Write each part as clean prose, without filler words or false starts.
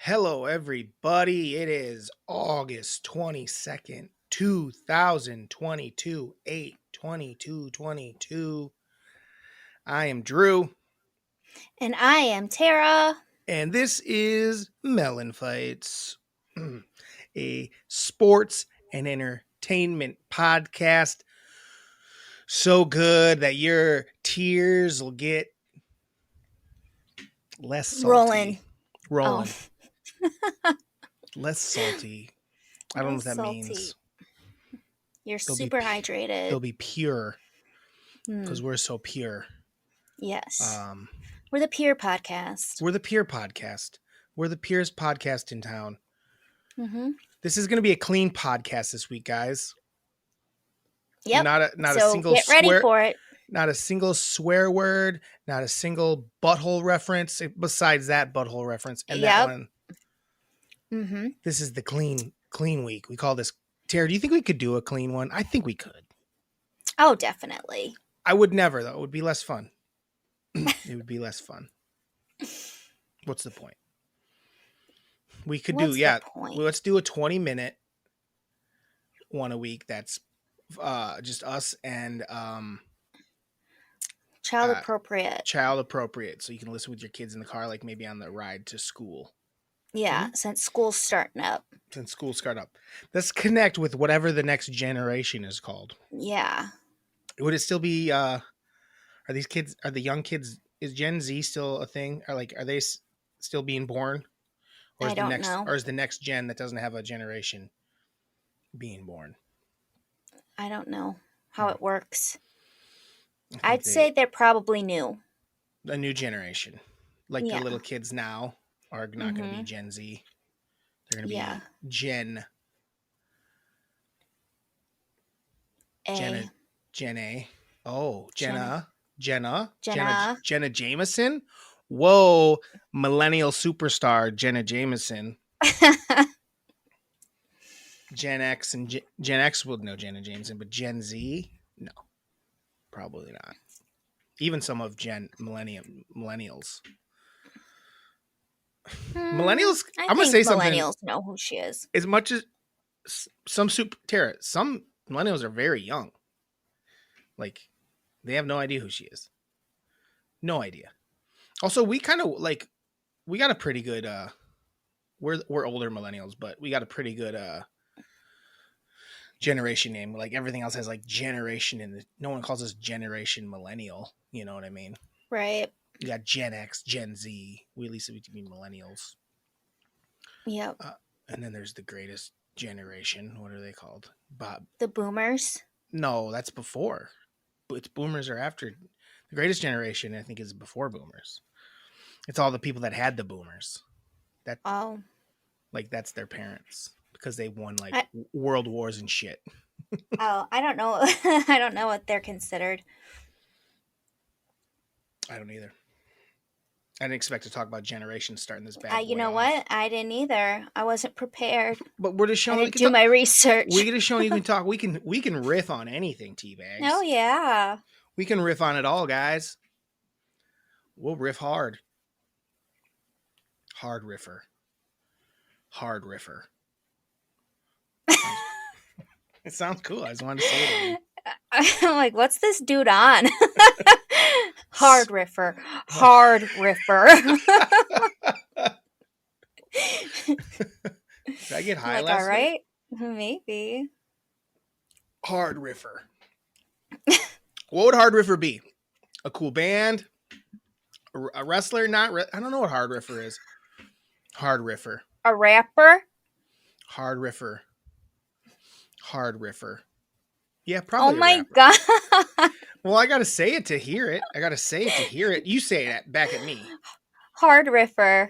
Hello, everybody. It is August 22nd, 2022, 8/22/22. I am Drew, And I am Tara. and this is Melon Fights, a sports and entertainment podcast. So good that your tears will get less salty. Rolling. Less salty. I don't know what that means. You're They'll super be hydrated. They'll be pure because we're so pure. Yes. We're the Peer Podcast. We're the Pure Podcast. We're the purest podcast in town. Mm-hmm. This is going to be a clean podcast this week, guys. Yep. Not a so single get ready swear, for it. not a single swear word, not a single butthole reference. Besides that butthole reference and that one. Mm-hmm. This is the clean week. We call this. Tara, do you think we could do a clean one? I think we could. Oh, definitely. I would never, though. It would be less fun. It would be less fun. What's the point? We could let's do a 20-minute one a week. That's just us and child appropriate. So you can listen with your kids in the car, like maybe on the ride to school. Yeah, since school's starting up. Let's connect with whatever the next generation is called. Yeah. Would it still be are the young kids, is Gen Z still a thing? Are they still being born? Or I don't know. Or is the next gen that doesn't have a generation being born? I don't know how it works. I'd say they're probably new. A new generation. Like the little kids now are not going to be Gen Z. They're going to be Gen A. Gen A. Oh, Jenna Jameson. Whoa, millennial superstar Jenna Jameson. Gen X and Gen X will know Jenna Jameson, but Gen Z, no, probably not. Even some of millennials. Millennials, I'm gonna say something. Millennials know who she is. As much as some millennials are very young. Like, they have no idea who she is. No idea. Also, we kind of we got a pretty good. We're older millennials, but we got a pretty good generation name. Like, everything else has like generation in it. No one calls us generation millennial. You know what I mean? Right. You got Gen X, Gen Z. We at least mean millennials. Yep. And then there's the greatest generation. What are they called? The boomers? No, that's before. It's boomers are after. The greatest generation, I think, is before boomers. It's all the people that had the boomers. That's their parents, because they won world wars and shit. I don't know. I don't know what they're considered. I don't either. I didn't expect to talk about generations starting this bad. You know what? I didn't either. I wasn't prepared. But we're just showing. I didn't do my research. We're just showing you can talk. We can riff on anything, Teabags. Oh yeah. We can riff on it all, guys. We'll riff hard. Hard riffer. It sounds cool. I just wanted to say it. I'm like, what's this dude on? Hard riffer. Did I get high last all right? Night? Maybe. Hard riffer. What would Hard Riffer be? A cool band? A wrestler? I don't know what Hard Riffer is. Hard Riffer. A rapper? Hard Riffer. Yeah, probably. Oh my god. Well, I gotta say it to hear it. You say it back at me. Hard Riffer.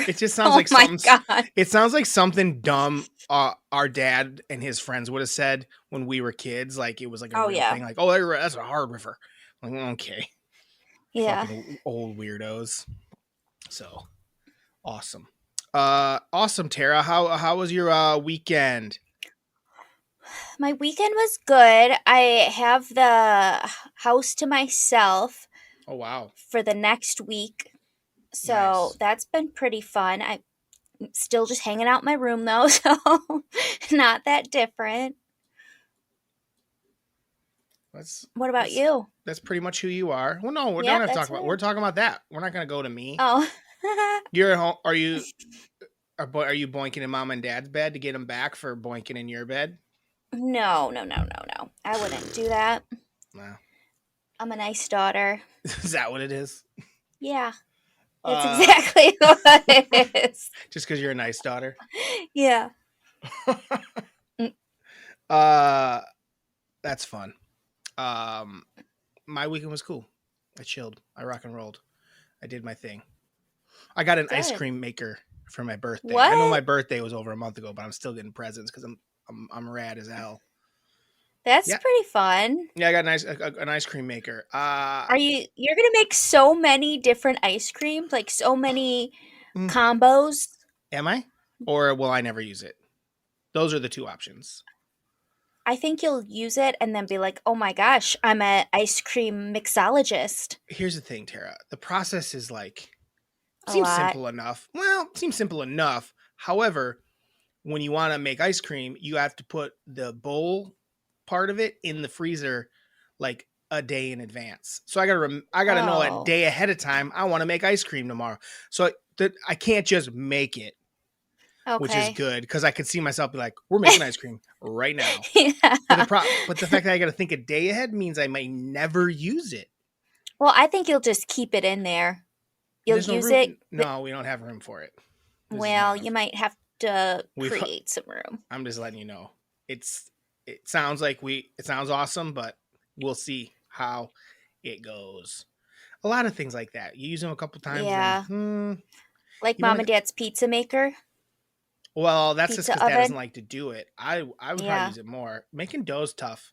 It just sounds like something. God. It sounds like something dumb our dad and his friends would have said when we were kids. Like, it was like a real thing. Like, oh, that's a Hard Riffer. I'm like, okay. Yeah. Fucking old weirdos. So awesome. Awesome, Tara. How was your weekend? My weekend was good. I have the house to myself. Oh, wow. For the next week. So Nice. that's been pretty fun. I'm still just hanging out in my room though, so not that different. That's What about that's you? that's pretty much who you are. Well, no, we don't Yep, have to talk that's about. it. We're talking about that. We're not gonna go to me. Oh. You're at home. Are you boinking in mom and dad's bed to get them back for boinking in your bed? No, no, no, no, no. I wouldn't do that. No. I'm a nice daughter. Is that what it is? Yeah, that's Uh, exactly what it is. just because you're a nice daughter. Yeah. Mm. uh, that's fun. Um, my weekend was cool. I chilled. I rock and rolled. I did my thing. I got an ice Good. cream maker for my birthday. I know What? my birthday was over a month ago, but I'm still getting presents because I'm rad as hell. That's Yeah, pretty fun. yeah. I got an ice cream maker. You're gonna make so many different ice creams, like so many Mm, combos? am I? Or will I never use it? Those are the two options. I think you'll use it and then be like, "Oh my gosh, I'm an ice cream mixologist." Here's the thing, Tara. The process is like A seems lot. simple enough. Well, it seems simple enough. However, when you want to make ice cream, you have to put the bowl part of it in the freezer like a day in advance. So I gotta know a Oh, day ahead of time. I want to make ice cream tomorrow, so I can't just make it, which is okay. good because I could see myself be like, we're making ice cream right now. Yeah. But the fact that I got to think a day ahead means I may never use it. Well, I think you'll just keep it in there. You'll There's no use it. room. No, we don't have room for it. There's just not Well, you enough. might have to We've create some room. I'm just letting you know. It's it sounds awesome, but we'll see how it goes. A lot of things like that. You use them a couple times, then Yeah. Like you want mom to. and dad's pizza maker, Well, that's just pizza because dad doesn't oven. like to do it. I would probably Yeah. use it more. Making dough's tough.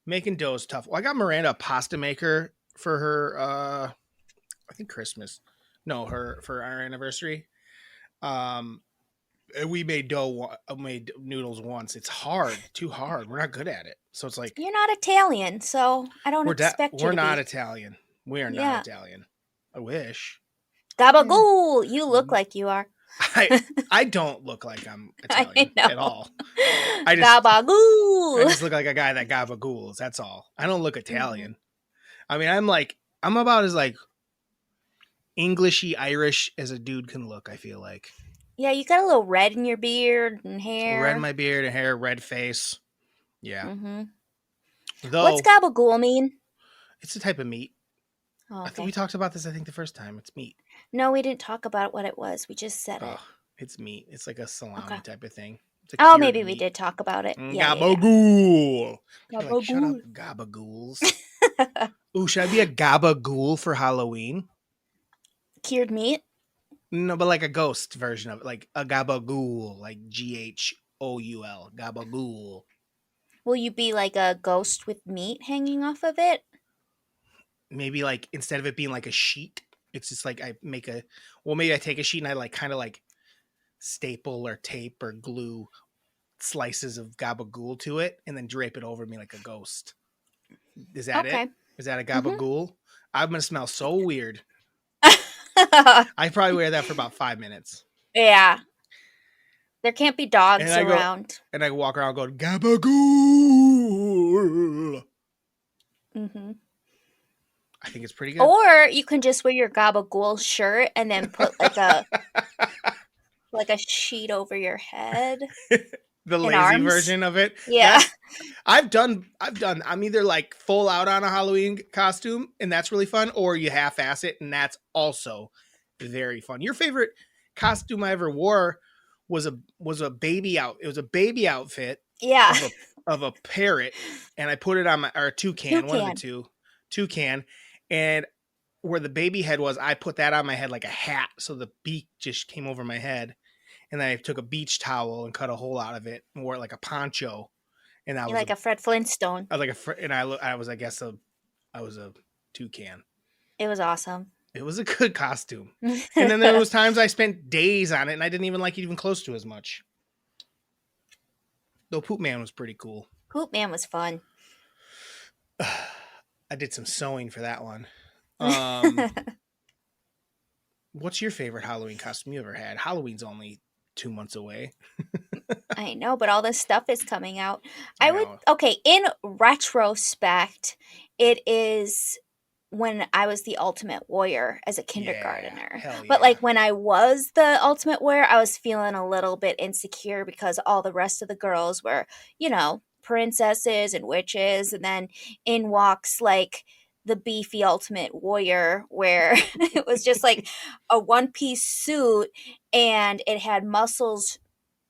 Making dough's tough. Well, I got Miranda a pasta maker for her. I think Christmas. No, her for our anniversary. Um, we made made noodles once. It's hard, too hard. We're not good at it, so it's like You're not Italian, so I don't expect you we're to not be. Italian. We are not Yeah. Italian. I wish. Eh. Gabagool! You look like you are. I I don't look like I'm I Italian at know. all. I just I Gabagool! just look like a guy that gabagools. That's all. I don't look Hmm. Italian. I mean, I'm about as like Englishy Irish as a dude can look. I feel like Yeah, you got a little red in your beard and red in hair. my beard, hair, red face. Yeah. Hmm. What's Though gabagool mean? it's a type of meat. Oh, I think we okay. talked about this. I think the first time it's meat. No, we didn't talk about what it was. We just said Oh, it. it's meat. It's like a Okay. salami type of thing. It's a Oh, cured maybe we meat. did talk about it. Yeah, yeah, yeah. Gabagool. You're like, shut up, Gabagool. gabagools. Ooh, should I be a gabagool for Halloween? Cured meat? No, but like a ghost version of it, like a gabagool, like GHOUL, gabagool. Will you be like a ghost with meat hanging off of it? Maybe like instead of it being like a sheet, it's just like maybe I take a sheet and I like kind of like staple or tape or glue slices of gabagool to it and then drape it over me like a ghost. Is that it? Okay. Is that a Hmm. gabagool? I'm gonna smell so weird. I probably wear that for about 5 minutes, Yeah. There can't be and dogs around. I walk around going gabagool. Hmm. I think it's pretty good. Or you can just wear your gabagool shirt and then put like a sheet over your head The and lazy arms. version of it. Yeah. That's I'm either like full out on a Halloween costume and that's really fun, or you half ass it and that's also very fun. Your favorite costume I ever wore was a baby out. It was a baby outfit Yeah. of a parrot, and I put it on my or a toucan, one of the Toucan. two, toucan, and where the baby head was, I put that on my head like a hat, so the beak just came over my head, and then I took a beach towel and cut a hole out of it and wore it like a poncho, and You're like a Fred Flintstone. I was like I was I guess I was a toucan. It was awesome. It was a good costume, and then there was times I spent days on it, and I didn't even like it even close to as much. Though Poop Man was pretty cool. Poop Man was fun. I did some sewing for that one. Um, What's your favorite Halloween costume you ever had? Halloween's only 2 months away. I know, but all this stuff is coming out. I I would, know. okay, in retrospect, it is when I was the Ultimate Warrior as a Yeah. kindergartner. Hell But yeah. like when I was the Ultimate Warrior, I was feeling a little bit insecure because all the rest of the girls were, princesses and witches. And then in walks like the beefy Ultimate Warrior, where it was just like a one piece suit and it had muscles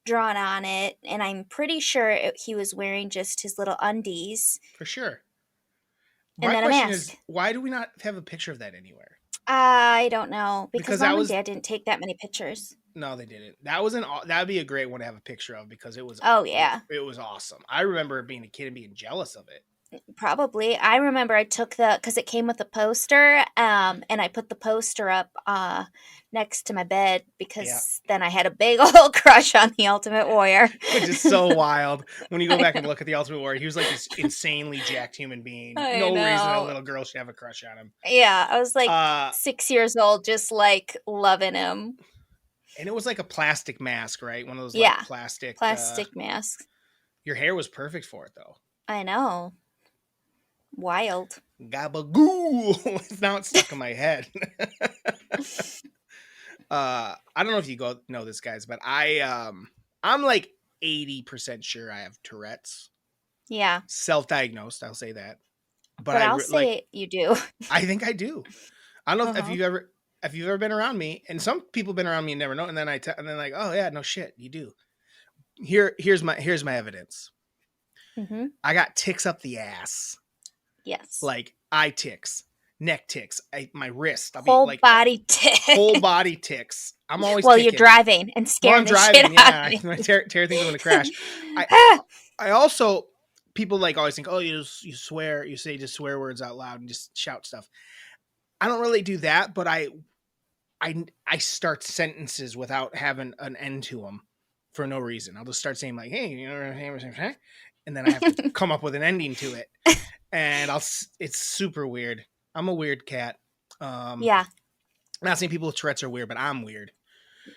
drawn on it. And I'm pretty sure he was wearing just his little undies For sure. and My then a question is, mask. why do we not have a picture of that anywhere? I don't know because Because that mom and was dad didn't take that many pictures. no, they didn't. That was that would be a great one to have a picture of because Oh yeah, it was awesome. I remember being a kid and being jealous of it. probably. I remember I took because it came with a poster, and I put the poster up next to my bed Yeah. because then I had a big old crush on the Ultimate Warrior. Which is so wild when you go I back and know. look at the Ultimate Warrior. He was like this insanely jacked human being. I No reason a know. little girl should have a crush on him. Yeah, I was like Uh, 6 years old, just like loving him. and it was like a plastic mask, right? One of those like Yeah, plastic. plastic mask. Your hair was perfect for it though. I know. Wild. Gabagoo. Now it's stuck in my head. I don't know if you know this, guys, but I'm like 80% sure I have Tourette's. Yeah, Self-diagnosed, I'll say that. But but I I'll like say you do. I think I do. I don't know Uh-huh. if you've ever been around me, and some people have been around me and never know, and then and then like, oh yeah, no shit, you do. Here's my evidence. Mm-hmm. I got ticks up the ass, Yes. like eye ticks, neck ticks, my wrist. I'll be Whole like body whole tick. body ticks. I'm always While you're ticking driving and while scaring I'm the shit driving. out of Yeah, me. I tear things I'm gonna crash. I Ah! I also people like always think, oh, you swear, you say just swear words out loud and just shout stuff. I don't really do that, but I start sentences without having an end to them for no reason. I'll just start saying like, "Hey," and then I have to come up with an ending to it, and it's super weird. I'm a weird cat. Um, Yeah. not saying people with Tourette's are weird, but I'm weird.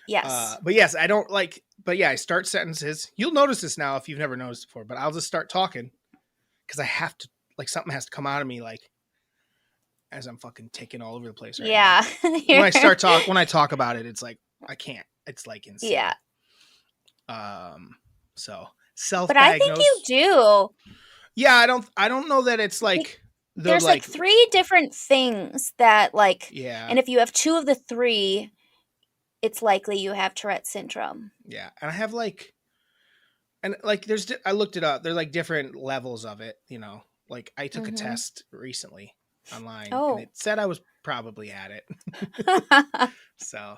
Yes. But yes, I don't like. But yeah, I start sentences. You'll notice this now if you've never noticed before. But I'll just start talking because I have to. Like something has to come out of me. Like as I'm fucking ticking all over the place right now. Yeah. When I talk about it, it's like I can't. It's like Yeah. insane. So But I think you self-diagnosed. do. Yeah, I don't know that it's like the There's like like three different things that like, yeah, and if you have two of the three, it's likely you have Tourette syndrome. yeah. And I have like and like I looked it up. There's like different levels of it, you know. Like I took a Mm-hmm. test recently online and Oh. it said I was probably at it. So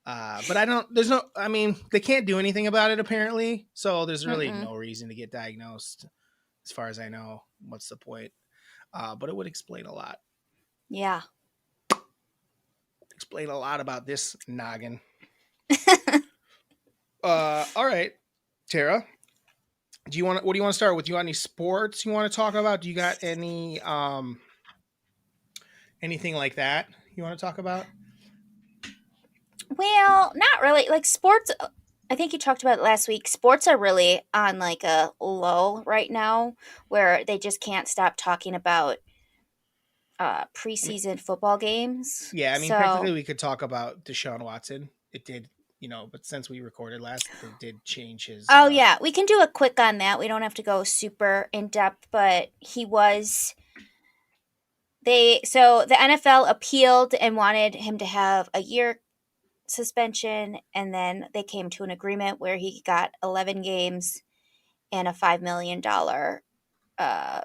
but I don't there's no I mean, they can't do anything about it apparently. So there's really Mm-mm. no reason to get diagnosed as far as I know. What's the point? But it would explain a lot. Yeah. Explain a lot about this noggin. All right, Tara. What do you want to start with? Do you got any sports you want to talk about? Do you got any anything like that you want to talk about? Well, not really. Like sports, I think you talked about it last week. Sports are really on like a lull right now where they just can't stop talking about I mean, preseason football games. yeah, I mean, technically So, we could talk about Deshaun Watson. It did, but since we recorded last, they did change his. oh yeah, we can do a quick on that. We don't have to go super in depth, but he was so the NFL appealed and wanted him to have a year suspension, and then they came to an agreement where he got 11 games and a $5 million uh,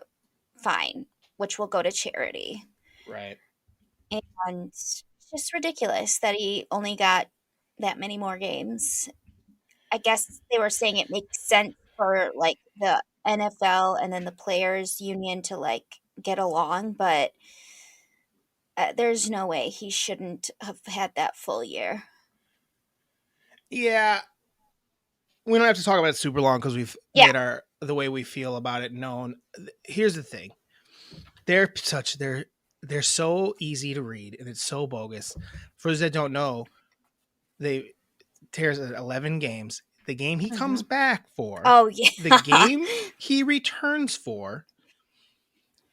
fine, which will go to charity. Right. And it's just ridiculous that he only got that many more games. I guess they were saying it makes sense for like the NFL and then the players union to like get along, but there's no way he shouldn't have had that full year. Yeah, we don't have to talk about it super long because we've Yeah. made the way we feel about it known. Here's the thing: they're they're so easy to read and it's so bogus. For those that don't know, they tears 11 games. The game he comes Mhm. back for, Oh, the yeah. game he returns for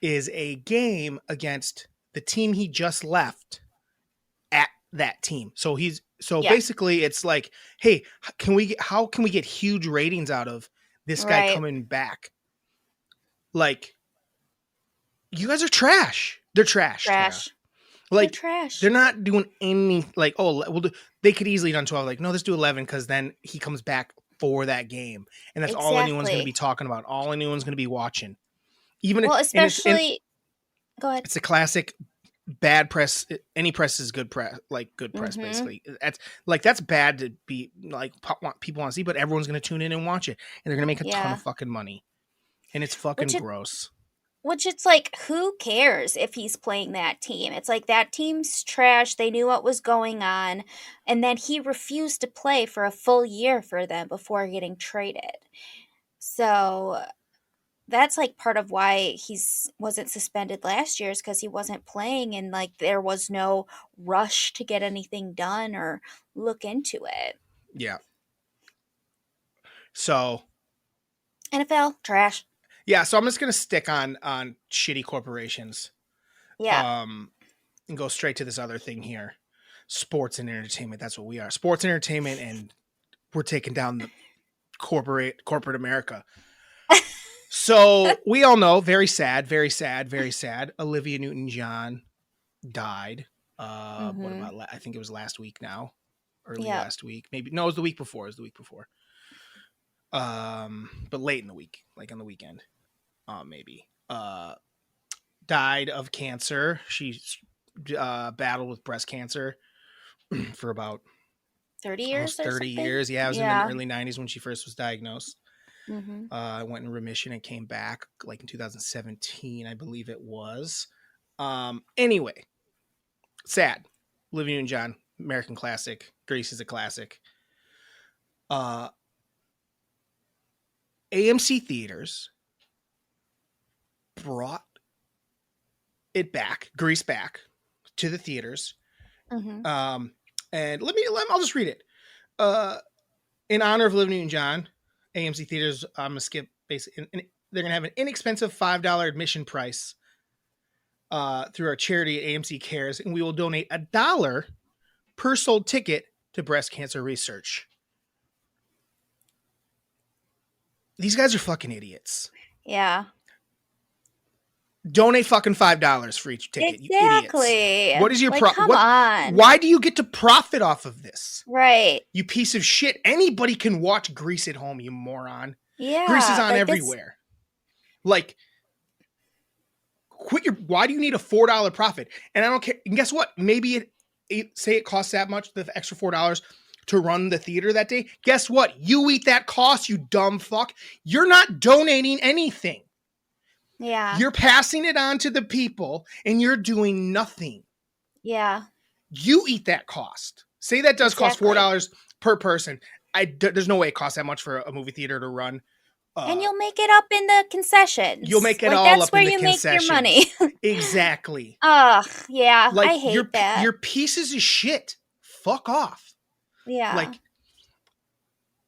is a game against the team he just left at that team. So Yeah, basically it's like, hey, how can we get huge ratings out of this guy right. coming back? Like, you guys are trash. They're trash, Tara. Trash. They're Like, they're trash. not doing any, like, oh, they could easily done 12. Like, no, let's do 11 because then he comes back for that game. And that's all anyone's going to be Exactly. talking about. All anyone's going to be watching. Well, And especially go ahead. it's a classic bad press. Any press is good press, like good press, Mhm. basically. That's bad to be like people want to see, but everyone's going to tune in and watch it. And they're going to make a ton Yeah. of fucking money. And it's fucking Which gross. it's like, who cares if he's playing that team? It's like that team's trash. They knew what was going on. And then he refused to play for a full year for them before getting traded. So that's like part of why he's wasn't suspended last year is because he wasn't playing and like there was no rush to get anything done or look into it. Yeah. So NFL trash. yeah, so I'm just gonna stick on shitty corporations, Yeah. um, and go straight to this other thing here. Sports and entertainment. That's what we are. Sports and entertainment, and we're taking down the corporate America. So we all know, very sad, very sad, very sad. Olivia Newton-John died. What Mhm. about? I think it was last week now, early Yep. last week, maybe. No, it was the week before. It was the week before. But late in the week, like on the weekend, maybe. Died of cancer. She battled with breast cancer for about 30 years almost or 30 something? years. Yeah, it was in the Yeah. early 90s when she first was diagnosed. Mhm. Went in remission and came back like in 2017, I believe it was. Anyway, sad. Olivia and John, American classic. Grease is a classic. Uh, AMC theaters brought it back, Grease back to the theaters. Mhm. Um, and I'll just read it. In honor of Olivia Newton-John, AMC theaters, I'm gonna skip basically. They're gonna have an inexpensive $5 admission price through our charity at AMC Cares, and we will donate $1 per sold ticket to breast cancer research. These guys are fucking idiots. Yeah. Donate fucking $5 for each ticket, you idiots. Exactly. What is your Like, come what? on. Why do you get to profit off of this? Right. You piece of shit. Anybody can watch Grease at home, you moron. Grease is Yeah. on Like this. everywhere. Like, why do you need a $4 profit? And I don't care. And guess what? Maybe say it costs that much, the extra $4 to run the theater that day. Guess what? You eat that cost, you dumb fuck. You're not donating anything. Yeah. You're passing it on to the people and you're doing nothing. Yeah. You eat that cost. Say that does cost Exactly. $4 per person. There's no way it costs that much for a movie theater to run. And you'll make it up in the You'll concessions. make it Like, all that's up where in the you make your money. concessions. Exactly. Ugh, yeah, Like, I hate that. you're pieces of shit. Fuck off. Yeah, Like,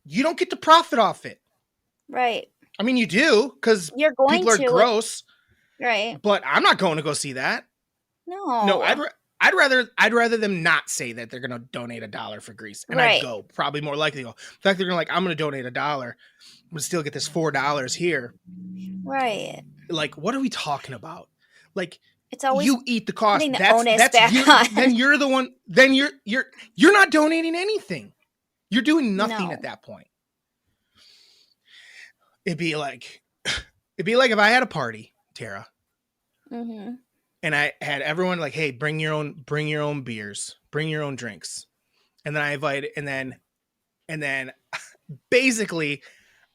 you don't get to profit off it. right. I mean, you do because You're going people are to, gross, right. but I'm not going to go see that. No, No, I'd rather them not say that they're going to donate $1 for Grease, and I'd right, go probably more likely go. In fact, they're going to like, I'm going to donate $1, but still get this $4 here. right. Like, what are we talking about? Like, It's always you eat the cost. putting the onus back you. on. Then you're the one. Then you're not donating anything. You're doing nothing at No. that point. It'd be like if I had a party, Tara, Mm-hmm. and I had everyone like, hey, bring your own beers, bring your own drinks, and then I invited, and then basically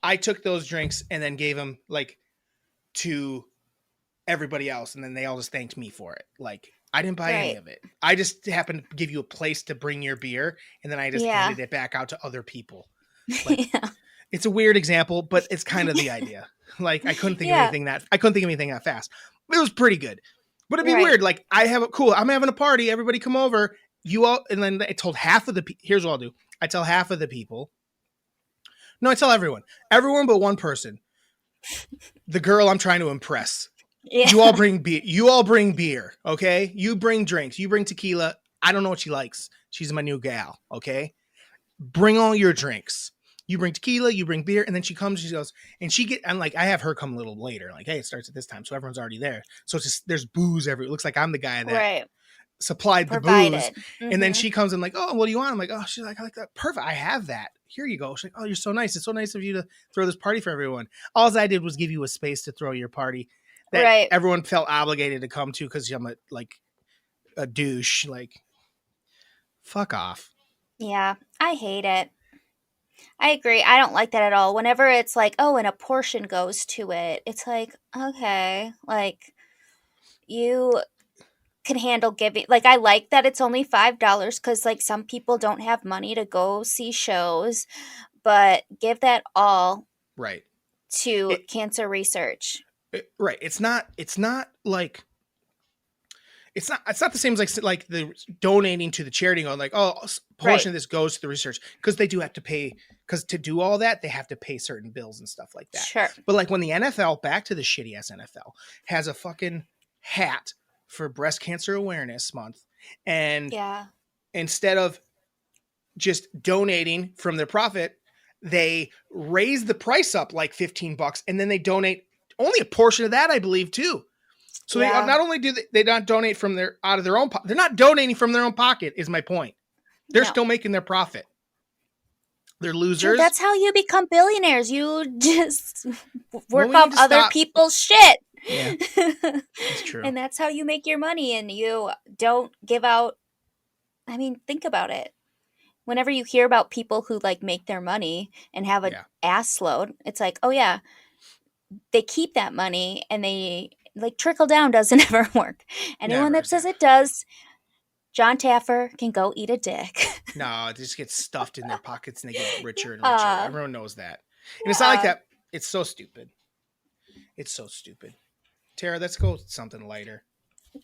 I took those drinks and then gave them like to everybody else, and then they all just thanked me for it. Like, I didn't buy any Right. of it. I just happened to give you a place to bring your beer, and then I just Yeah. handed it back out to other people. Like, Yeah. it's a weird example, but it's kind of the idea. Like, I couldn't think of Yeah. anything that fast. It was pretty good. But it'd be Right. weird. Like I'm having a party. Everybody come over. You all, and then I told half of the. Here's what I'll do. I tell half of the people. No, I tell everyone. Everyone but one person. The girl I'm trying to impress. Yeah. You all bring beer. You all bring beer. Okay. You bring drinks. You bring tequila. I don't know what she likes. She's my new gal. Okay. Bring all your drinks. You bring tequila, you bring beer, and then she comes, she goes, and I'm like, I have her come a little later. Like, hey, it starts at this time. So everyone's already there. So it's just, there's booze everywhere. It looks like I'm the guy that Right. supplied the booze. Provided. And then Mm-hmm. she comes and like, oh, what do you want? I'm like, oh, she's like, I like that. Perfect. I have that. Here you go. She's like, oh, you're so nice. It's so nice of you to throw this party for everyone. All I did was give you a space to throw your party that Right. everyone felt obligated to come to because I'm a douche. Like, fuck off. Yeah. I hate it. I agree. I don't like that at all. Whenever it's like, oh, and a portion goes to it, it's like, okay, like you can handle giving. Like, I like that it's only $5 because, like, some people don't have money to go see shows, but give that all Right. to It, cancer research. right. It's not like it's not the same as like the donating to the charity going like, oh, a Right. portion of this goes to the research because they do have to pay because to do all that they have to pay certain bills and stuff like that. Sure. But like when the NFL, back to the shitty ass NFL, has a fucking hat for breast cancer awareness month, and Yeah. instead of just donating from their profit, they raise the price up like $15 and then they donate only a portion of that, I believe, too. So they Yeah. not only do they not donate from their out of their own they're not donating from their own pocket is my point. They're No. still making their profit. They're Dude, losers. that's how you become billionaires. You just Well, work we need off to other stop. people's shit. Yeah, it's true. And that's how you make your money, and you don't give out. I mean, think about it. Whenever you hear about people who like make their money and have an Yeah, ass load, it's like, oh yeah, they keep that money and they like trickle down doesn't ever work. Anyone never. that says it does, John Taffer can go eat a dick. No, it just gets stuffed in their pockets and they get richer and richer. uh, Everyone knows that, and it's not like uh, that. It's so stupid. It's so stupid. Tara, let's go with something lighter.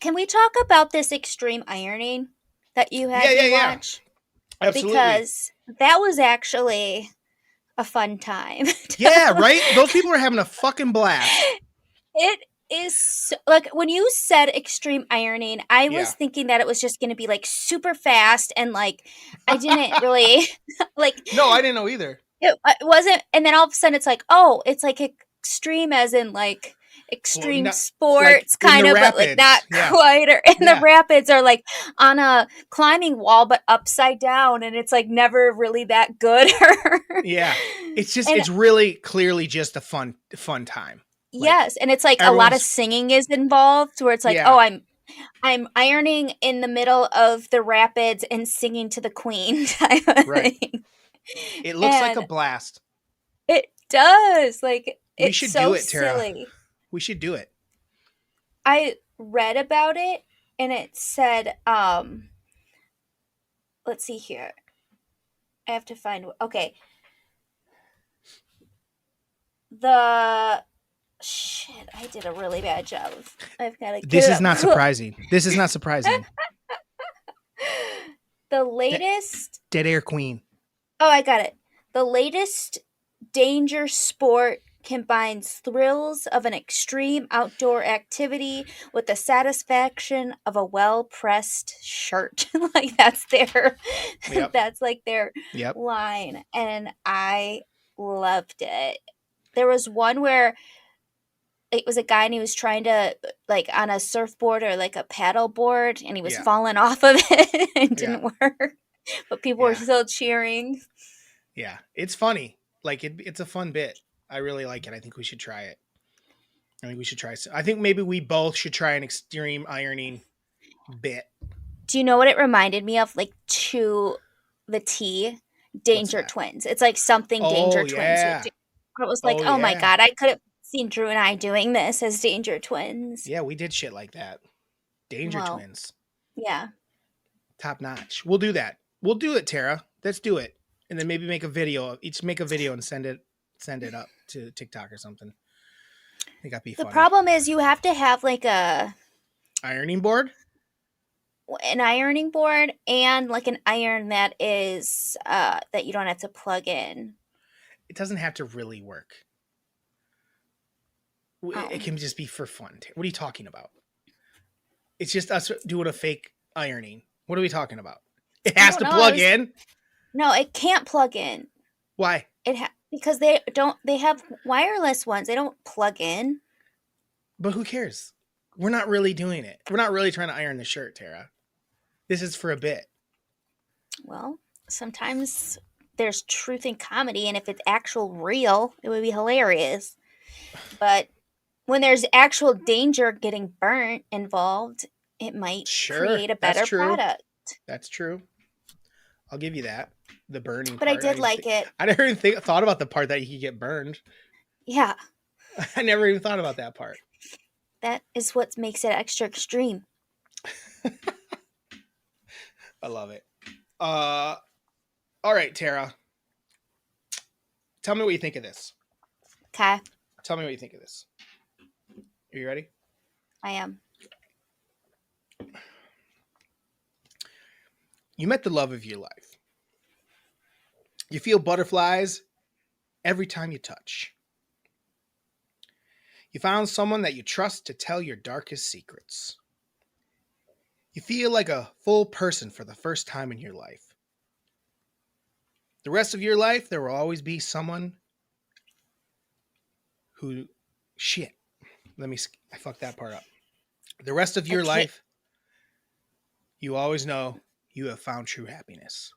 can we talk about this extreme ironing that you had me Yeah. watch? Absolutely. Because that was actually a fun time. Yeah, right? Those people are having a fucking blast. It is like when you said extreme ironing, I was Yeah. thinking that it was just going to be like super fast and like I didn't really like No, I didn't know either. it wasn't. And then all of a sudden it's like, oh, it's like extreme as in like extreme not- sports like in kind the of, but like rapids. not Yeah. quite. Or in Yeah. the rapids are like on a climbing wall, but upside down, and it's like never really that good. Yeah. It's just And- it's really clearly just a fun time. Yes, and it's like a lot of singing is involved where it's like, Yeah. oh, I'm ironing in the middle of the rapids and singing to the queen type of Right. thing. It looks like a And blast. it does. Like We it's should so do it, Tara. silly. We should do it. I read about it and it said, let's see here. I have to find okay. The shit, I did a really bad job. I've got to This is not surprising. This is not surprising. The latest Dead Air Queen. Oh, I got it. The latest danger sport combines thrills of an extreme outdoor activity with the satisfaction of a well-pressed shirt. Like that's their Yep. that's like their Yep. line, and I loved it. There was one where it was a guy and he was trying to like on a surfboard or like a paddle board and he was Yeah. falling off of it and didn't work. But people were Yeah. still cheering. Yeah. It's funny. Like it's a fun bit. I really like it. I think we should try it. I think we should try. I think maybe we both should try an extreme ironing bit. Do you know what it reminded me of? Like to the T, Danger that? Twins. It's like something Danger Twins yeah. would do. It was like, oh my yeah. God, I could have seen Drew and I doing this as Danger Twins. Yeah, we did shit like that. Danger Well, Twins. Yeah. Top notch. We'll do that. We'll do it, Tara. Let's do it. And then maybe make a video. Each make a video and send it up to TikTok or something. I think that'd be The funny. problem is you have to have like a Ironing board? An ironing board and like an iron that is that you don't have to plug in. It doesn't have to really work. It Oh, can just be for fun. What are you talking about? It's just us doing a fake ironing. What are we talking about? It I has don't to know. I plug was in. No, it can't plug in. Why? Because they don't. They have wireless ones. They don't plug in. But who cares? We're not really doing it. We're not really trying to iron the shirt, Tara. This is for a bit. Well, sometimes there's truth in comedy, and if it's actual real, it would be hilarious. But when there's actual danger getting burnt involved, it might Sure, create a that's better true. product. That's true. I'll give you that. The burning But I part. did like it. I never even thought about the part that you could get burned. Yeah, I never even thought about that part. that is what makes it extra extreme. I love it. All right, Tara. Tell me what you think of this. Okay, Tell me what you think of this. Are you ready? I am. You met the love of your life. You feel butterflies every time you touch. You found someone that you trust to tell your darkest secrets. You feel like a full person for the first time in your life. The rest of your life, there will always be someone who. Shit. I fucked that part up. The rest of your Okay. life, you always know you have found true happiness.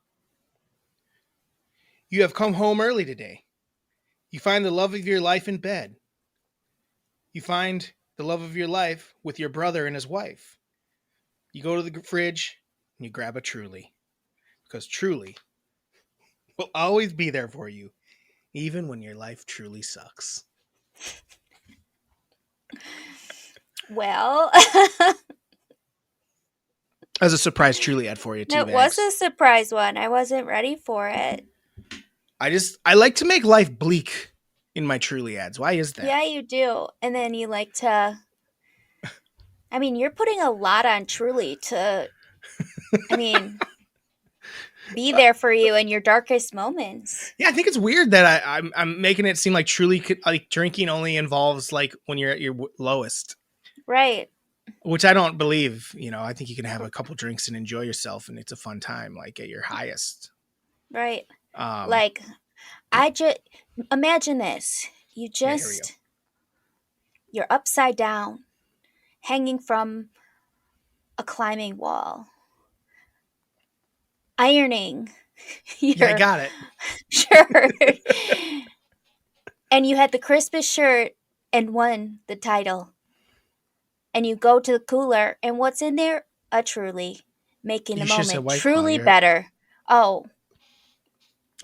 You have come home early today. You find the love of your life in bed. You find the love of your life with your brother and his wife. You go to the fridge and you grab a Truly. Because Truly will always be there for you, even when your life truly sucks. Well, As a surprise Truly ad for you, too. it was a surprise one. I wasn't ready for it. I like to make life bleak in my Truly ads. Why is that? Yeah, you do. And then you like to. I mean, you're putting a lot on Truly to. I mean, be there for you in your darkest moments. Yeah, I think it's weird that I'm making it seem like Truly like drinking only involves like when you're at your lowest. Right. Which I don't believe. I think you can have a couple drinks and enjoy yourself, and it's a fun time, like at your highest. Right. Um, Like, I just. Imagine this. Yeah, here we go. You're upside down, hanging from a climbing wall, ironing Yeah, I your got it. shirt. And you had the crispest shirt and won the title. And you go to the cooler, and what's in there? A Truly, making the You should have said moment White Claw. truly better. Oh,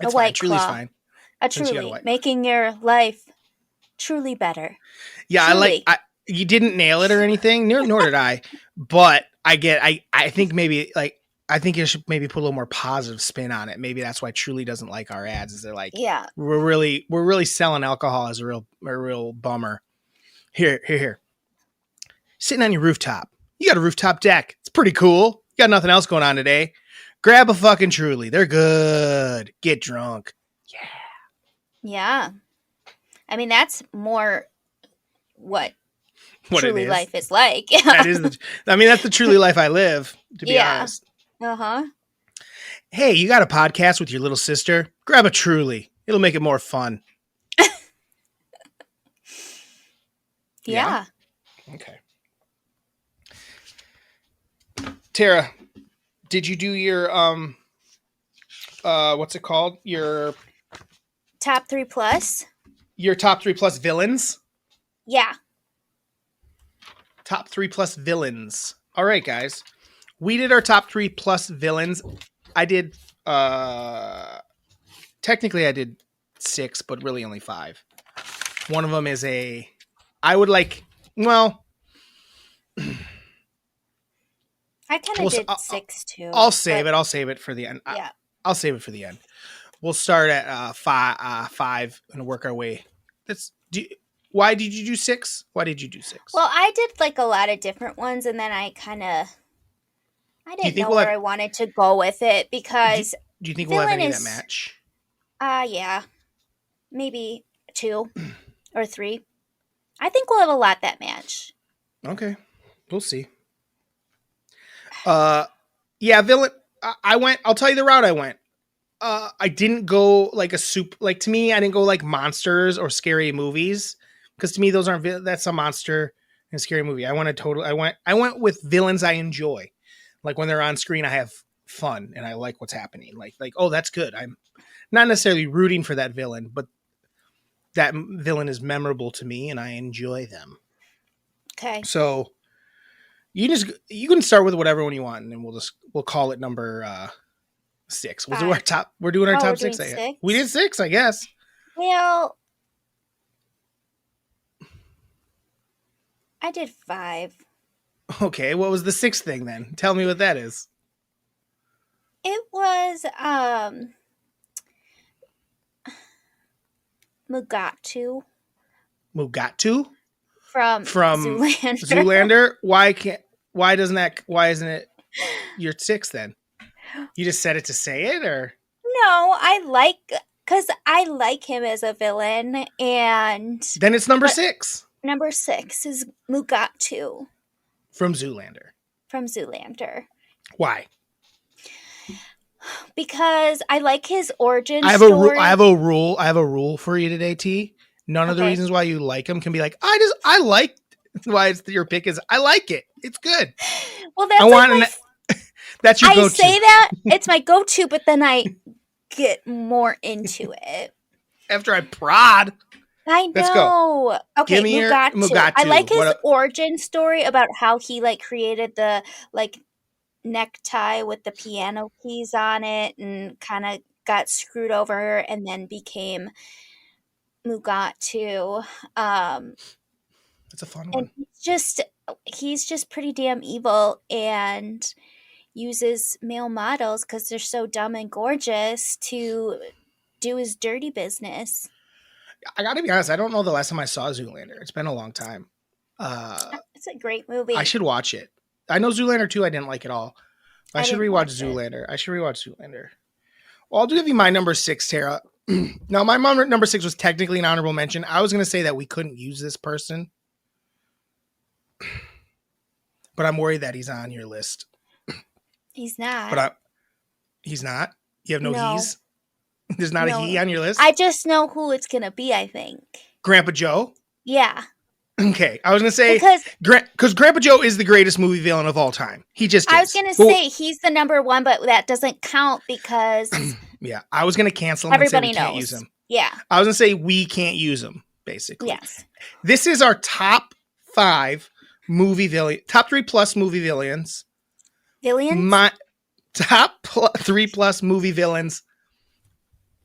It's a fine. White Truly's Claw. fine. A Since you got a Truly, White- making your life truly better. Yeah, Truly. you didn't nail it or anything, nor did I. But I think maybe I think you should maybe put a little more positive spin on it. Maybe that's why Truly doesn't like our ads. Is they're like, Yeah. we're really selling alcohol as a real bummer. Here. Sitting on your rooftop. You got a rooftop deck. It's pretty cool. You got nothing else going on today. Grab a fucking Truly. They're good. Get drunk. Yeah. I mean, that's more what What it truly is. life is like. That's the Truly life I live, to be honest. Uh-huh. Hey, you got a podcast with your little sister? Grab a Truly. It'll make it more fun. Yeah. Okay. Tara, did you do your what's it called? Your Top 3 plus? your top 3 plus villains? Yeah. Top 3 plus villains. All right, guys. We did our top 3 plus villains. I did technically I did 6, but really only 5. One of them is I kind of did 6 too. I'll save it for the end. Yeah. I'll save it for the end. We'll start at 5 and work our way. Why did you do six? Why did you do six? Well, I did like a lot of different ones, and then I Do you didn't think know we'll where have? I wanted to go with it Do, because do you think we'll have villain any that is match? yeah, maybe two or three. I think we'll have a lot that match. Okay, we'll see. Uh, yeah, villain. I went. I'll tell you the route I went. I didn't go like a soup. Like to me, I didn't go like monsters or scary movies because to me those aren't. That's a monster and scary movie. I went a total. I went with villains I enjoy. Like when they're on screen, I have fun and I like what's happening. Like oh, that's good. I'm not necessarily rooting for that villain, but that villain is memorable to me and I enjoy them. Okay. So you can start with whatever one you want, and then we'll call it number six. We'll do our 5. top. We're doing our Oh, we're top doing six. We did 6? six, I guess. Well, I did 5. Okay, what was the sixth thing then? Tell me what that is. It was Mugatu Mugatu from from Zoolander. Zoolander. Why can't? Why doesn't that? Why isn't it your sixth then? You just said it to say it, or No, cuz I like him as a villain, and then it's number but six number 6 is Mugatu from Zoolander. from Zoolander Why? because I like his origin I have a rule. I story. have a rule. I have a rule for you today, T. None of the Okay. reasons why you like him can be like I like why it's your pick is I like it. It's good. Well, I that's like want an that's your I go-to. say that it's my go-to, but then I get more into it. After I prod, I let's go. know. Give Okay, me your Mugatu. I like Mugatu. his What? origin story about how he like created the like necktie with the piano keys on it and kind of got screwed over and then became Mugatu. Um That's a fun and one. he's just pretty damn evil and uses male models cuz they're so dumb and gorgeous to do his dirty business. I got to be honest. I don't know the last time I saw Zoolander. It's been a long time. Uh, It's a great I movie. should watch it. I know Zoolander 2 I didn't like at all. I I should didn't rewatch watch it. Zoolander. I should rewatch Zoolander. Well, I'll give you my number six, Tara. Now, my mom number six was technically an honorable mention. I was going to say that we couldn't use this person, but I'm worried that he's on your list. He's But not. he's not. You have no No. he's. There's not a he No. on your list. I just know who it's going to be, I think. Grandpa Joe. Yeah. Okay, I was going to say Because because Grandpa Joe is the greatest movie villain of all time. He just I was is. going to Well, say he's the number 1, but that doesn't count because yeah, I was going to cancel him and say we everybody can't use knows. him. Yeah. I was going to say we can't use him. Basically, Yes. this is our top 5 movie villain, top 3 plus movie villains. Villians? My top 3 plus movie villains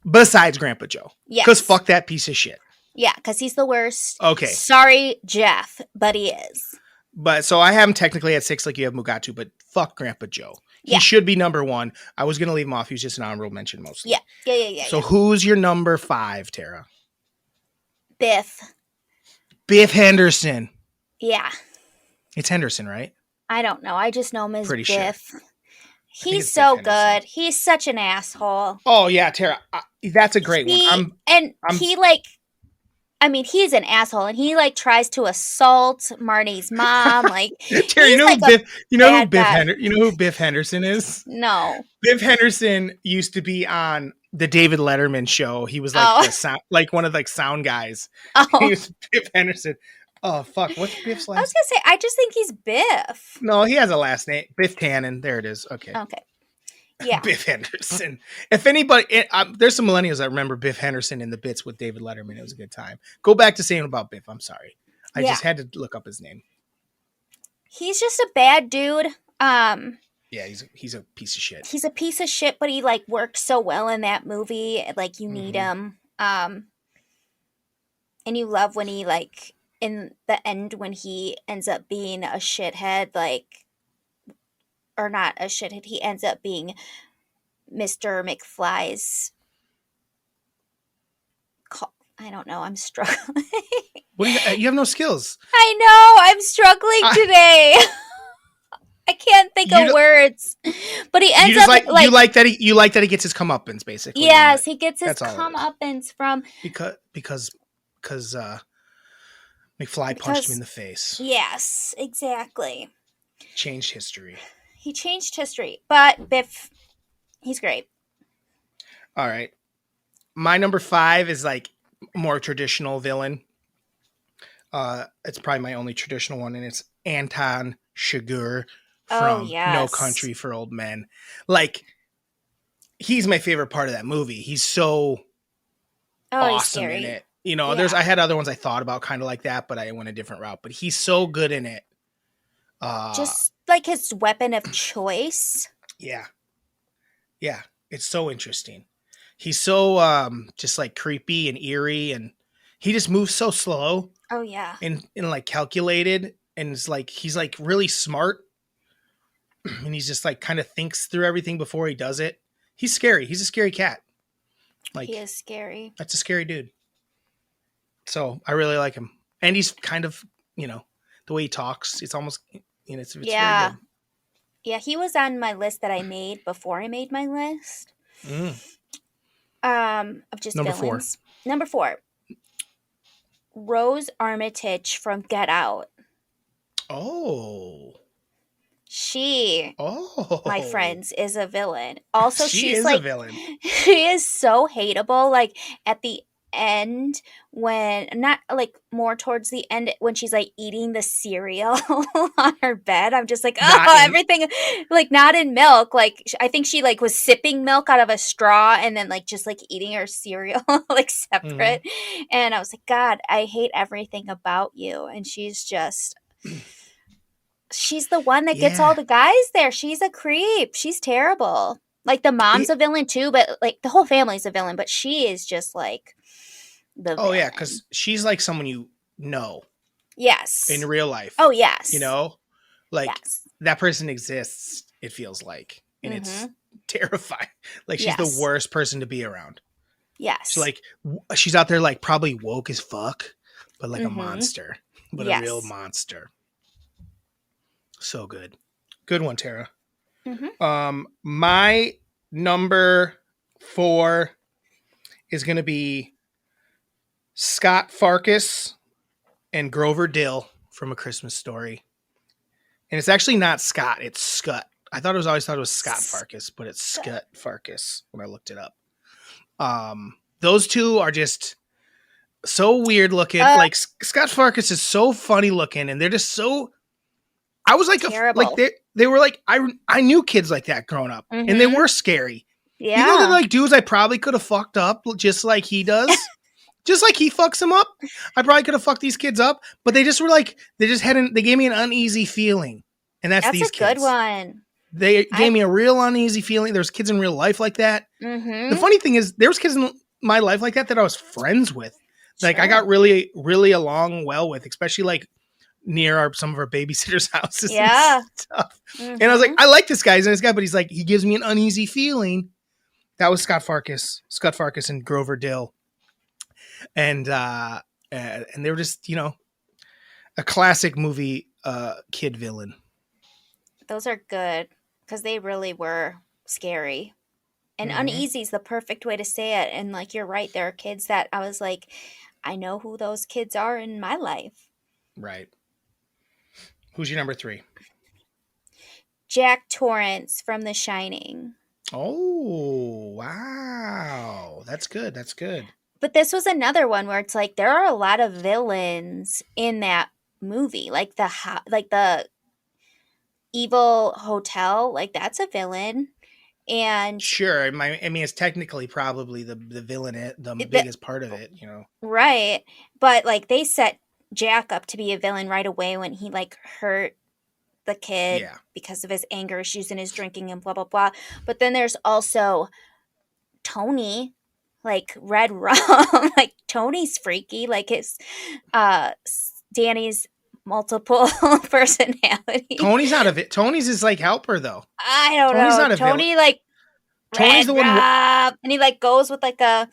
besides Grandpa Joe. Because Yes. fuck that piece of shit. Yeah, because he's the worst. Okay. Sorry, Jeff, but he is. But so I have him technically at 6 like you have Mugatu, but fuck Grandpa Joe. He Yeah. should be number 1. I was going to leave him off. He was just an honorable mention mostly. Yeah. So who's your number 5, Tara? Biff. Biff Henderson. Yeah. It's Henderson, right? I don't know. I just know him as Pretty sure. Biff. think He's it's so Biff Henderson. good. He's such an asshole. Oh yeah, Tara. That's a great one. I'm He like I mean, he's an asshole, and he like tries to assault Marnie's mom. Like Tara, he's like you know who bad guy. You know who Biff Henderson is? No. Biff Henderson used to be on the David Letterman show. He was like the sound, like one of the sound guys. He Oh, was Biff Henderson. Oh fuck, what's Biff's I was last? gonna say, I just think he's Biff. No, he has a last name. Biff Tannen. There it is. Okay. Okay. Yeah. Biff Henderson. If anybody, there's some millennials that remember Biff Henderson in the bits with David Letterman. It was a good time. Go back to saying about Biff. I'm sorry. I Yeah. just had to look up his name. He's just a bad dude. Yeah, he's a piece of shit. He's a piece of shit, but he like works so well in that movie. Like you need him. And you love when he like in the end when he ends up being a shithead, like or not a shithead. He ends up being Mr. McFly's. I don't know. I'm struggling. What do you have no skills. I know. I'm struggling I, today. I can't think you of don't- words. But he you ends just up you like, like that you like that he gets his comeuppance basically in yes, the he gets his that's all it is. comeuppance from Because McFly punched him in because the face. yes, exactly. Changed history. He changed history, but Biff, he's great. All right. My number 5 is like more traditional villain. It's probably my only traditional one, and it's Anton Chigurh Oh from No yes. Country for Old Men. Like, he's my favorite part of that movie. He's so Oh, he's awesome in scary. it. You know, Yeah. I had other ones I thought about kind of like that, but I went a different route. But he's so good in it. Just like his weapon of choice. Yeah. Yeah. It's so interesting. He's so just like creepy and eerie, and he just moves so slow Oh yeah. and like calculated, and it's like he's like really smart, and he's just like kind of thinks through everything before he does it. He's scary. He's a scary cat. He Like, is scary. that's a scary dude. So I really like him. And he's kind of, the way he talks, it's almost, it's very Yeah. good. Yeah, he was on my list that I made before I made my list. Mm. Of just Number 4. villains. Number 4. Rose Armitage from Get Out. Oh. She, Oh. my friends, is a villain. Also, She she's is like, a villain. she is so hateable. Like at the end, when not like more towards the end, when she's like eating the cereal on her bed, I'm just like, Not oh, in everything, like not in milk. Like I think she like was sipping milk out of a straw and then like just like eating her cereal like Mhm. separate. And I was like, God, I hate everything about you. And she's just. She's the one that gets all Yeah. the guys there. She's a creep. She's terrible. Like the mom's It- a villain too, but like the whole family's a villain, but she is just like the oh yeah, villain. because she's like someone you know in Yes. real life. Oh You yes. know? Like, Yes. that person exists, it feels like. And it's Mhm. terrifying. Like, she's the Yes. worst person to be around. She's Yes. like, she's out there like probably woke as fuck, but like a Mhm. monster, but a real Yes. monster. So good. Good one, Tara. Mhm. My number 4 is going to be Scott Farkas and Grover Dill from A Christmas Story. And it's actually not Scott, it's Scut. I always thought it was Scott Farkas, but it's Scut Farkas when I looked it up. Those two are just so weird looking. Like, Scott Farkas is so funny looking, and they're just so. I was like, Terrible. they were like, I knew kids like that growing up, and they Mhm. were scary. Yeah. They're like dudes I probably could have fucked up just like he does. Just like he fucks them up, I probably could have fucked these kids up. But they just were like, they gave me an uneasy feeling, and that's That's these a good kids. one. They gave me a real uneasy feeling. There's kids in real life like that. The Mhm. funny thing is, there was kids in my life like that I was friends with. Like, I got really, really along well with, especially like near some of our babysitters' houses Yeah. and stuff. Mhm. And I was like, I like this guy, he's a nice guy, but he's like, he gives me an uneasy feeling. That was Scott Farkas and Grover Dill. And they were just, a classic movie kid villain. Those are good because they really were scary. And Mhm. uneasy is the perfect way to say it. And like you're right, there are kids that I was like, I know who those kids are in my life. Right. Who's your number 3? Jack Torrance from The Shining. Oh, wow. That's good. That's good. But this was another one where it's like there are a lot of villains in that movie. Like the evil hotel, like that's a villain. And Sure. I mean, it's technically probably the villain, the biggest part of it, right. But like they set Jack up to be a villain right away when he like hurt the kid Yeah. because of his anger issues and his drinking and blah blah blah. But then there's also Tony, like Red Rum. Like Tony's freaky, like his Danny's multiple personality. Tony's is like helper though. I don't Tony's know. not a Tony villain. like Tony's Red the one. Rum, and he like goes with like a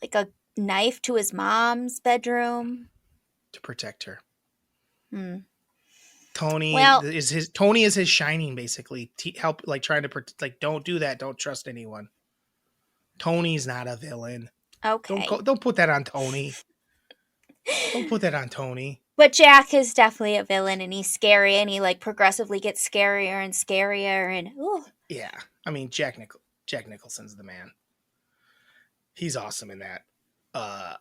like a knife to his mom's bedroom. To protect her. Hmm. Tony Well, is his shining, basically. Help, like trying to like, don't do that. Don't trust anyone. Tony's not a villain. okay. Don't put that on Tony. Don't put that on Tony. But Jack is definitely a villain, and he's scary, and he like progressively gets scarier and scarier, and ooh, Yeah, I mean Jack Nicholson's the man. He's awesome in that. Uh,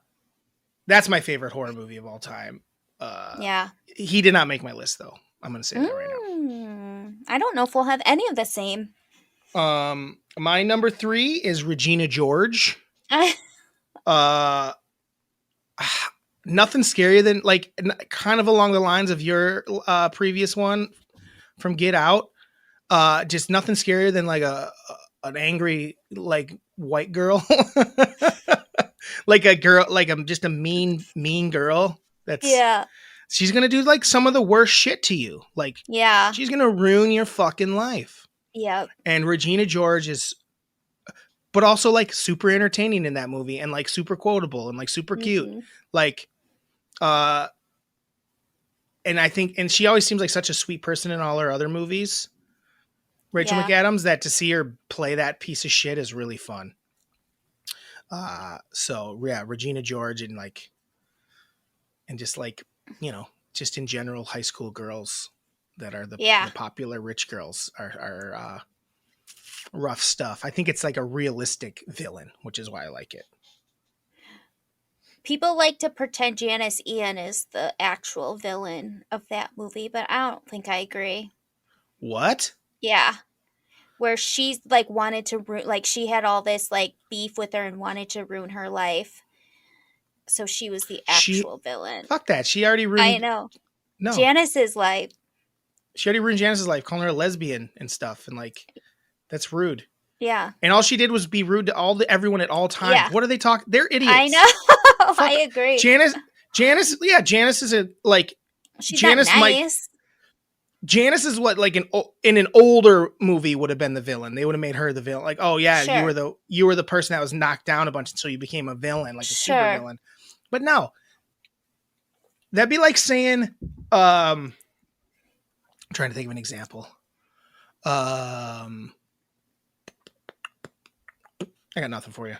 that's my favorite horror movie of all time. yeah. He did not make my list though. I'm gonna say that right I don't know if we'll have any of the same. now. My number 3 is Regina George. Uh, Nothing scarier than, like, kind of along the lines of your previous one from Get Out. Just nothing scarier than like an angry, like, white girl. Like a girl, like just a mean girl. Yeah. She's gonna do like some of the worst shit to you. Like, Yeah. she's gonna ruin your fucking life. Yep. And Regina George is, but also like super entertaining in that movie, and like super quotable and like super cute. Mm-hmm. Like, and I think, and she always seems like such a sweet person in all her other movies, Rachel Yeah. McAdams, that to see her play that piece of shit is really fun. So yeah, Regina George, and like, and just like, just in general, high school girls that are the Yeah. popular rich girls are rough stuff. I think it's like a realistic villain, which is why I like it. People like to pretend Janice Ian is the actual villain of that movie, but I don't think I agree. What? Yeah. Where she's like wanted to like she had all this like beef with her and wanted to ruin her life. So she was the She, actual villain. fuck that. She already I ruined, know. no, Janice's life. she already ruined Janice's life, calling her a lesbian and stuff. And like, that's rude. Yeah. And all she did was be rude to everyone at all times. Yeah. What are they talking? They're idiots. I know. Fuck. I agree. Janice, yeah, Janice is a, like, She's Janice not nice. Janice is what, like, in an older movie would have been the villain. They would have made her the villain. Like, oh yeah, Sure. you were the person that was knocked down a bunch, and so you became a villain, like a super Sure. villain. But no, that'd be like saying, I'm trying to think of an example. I got nothing for you.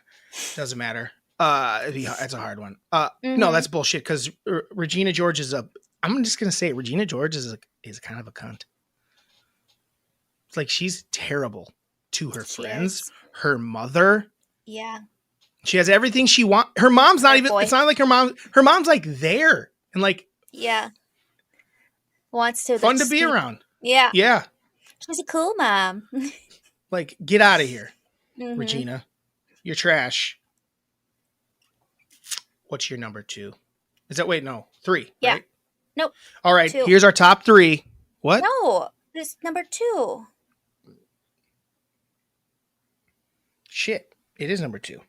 Doesn't matter. It's a hard one. No, that's bullshit. Because Regina George is I'm just gonna say it, Regina George is kind of a cunt. It's like, she's terrible to her friends, her mother. Yeah. She has everything she wants. Her mom's not even. Boy. It's not like her mom. Her mom's like there and like, Yeah. Wants to fun to be around. Yeah. Yeah. She's a cool mom. Like, get out of here, Mm-hmm. Regina. You're trash. What's your number 2? Is that, wait, no, 3? Yeah. Right? Nope. All right. 2. Here's our top 3. What? No, this number 2. Shit. It is number 2.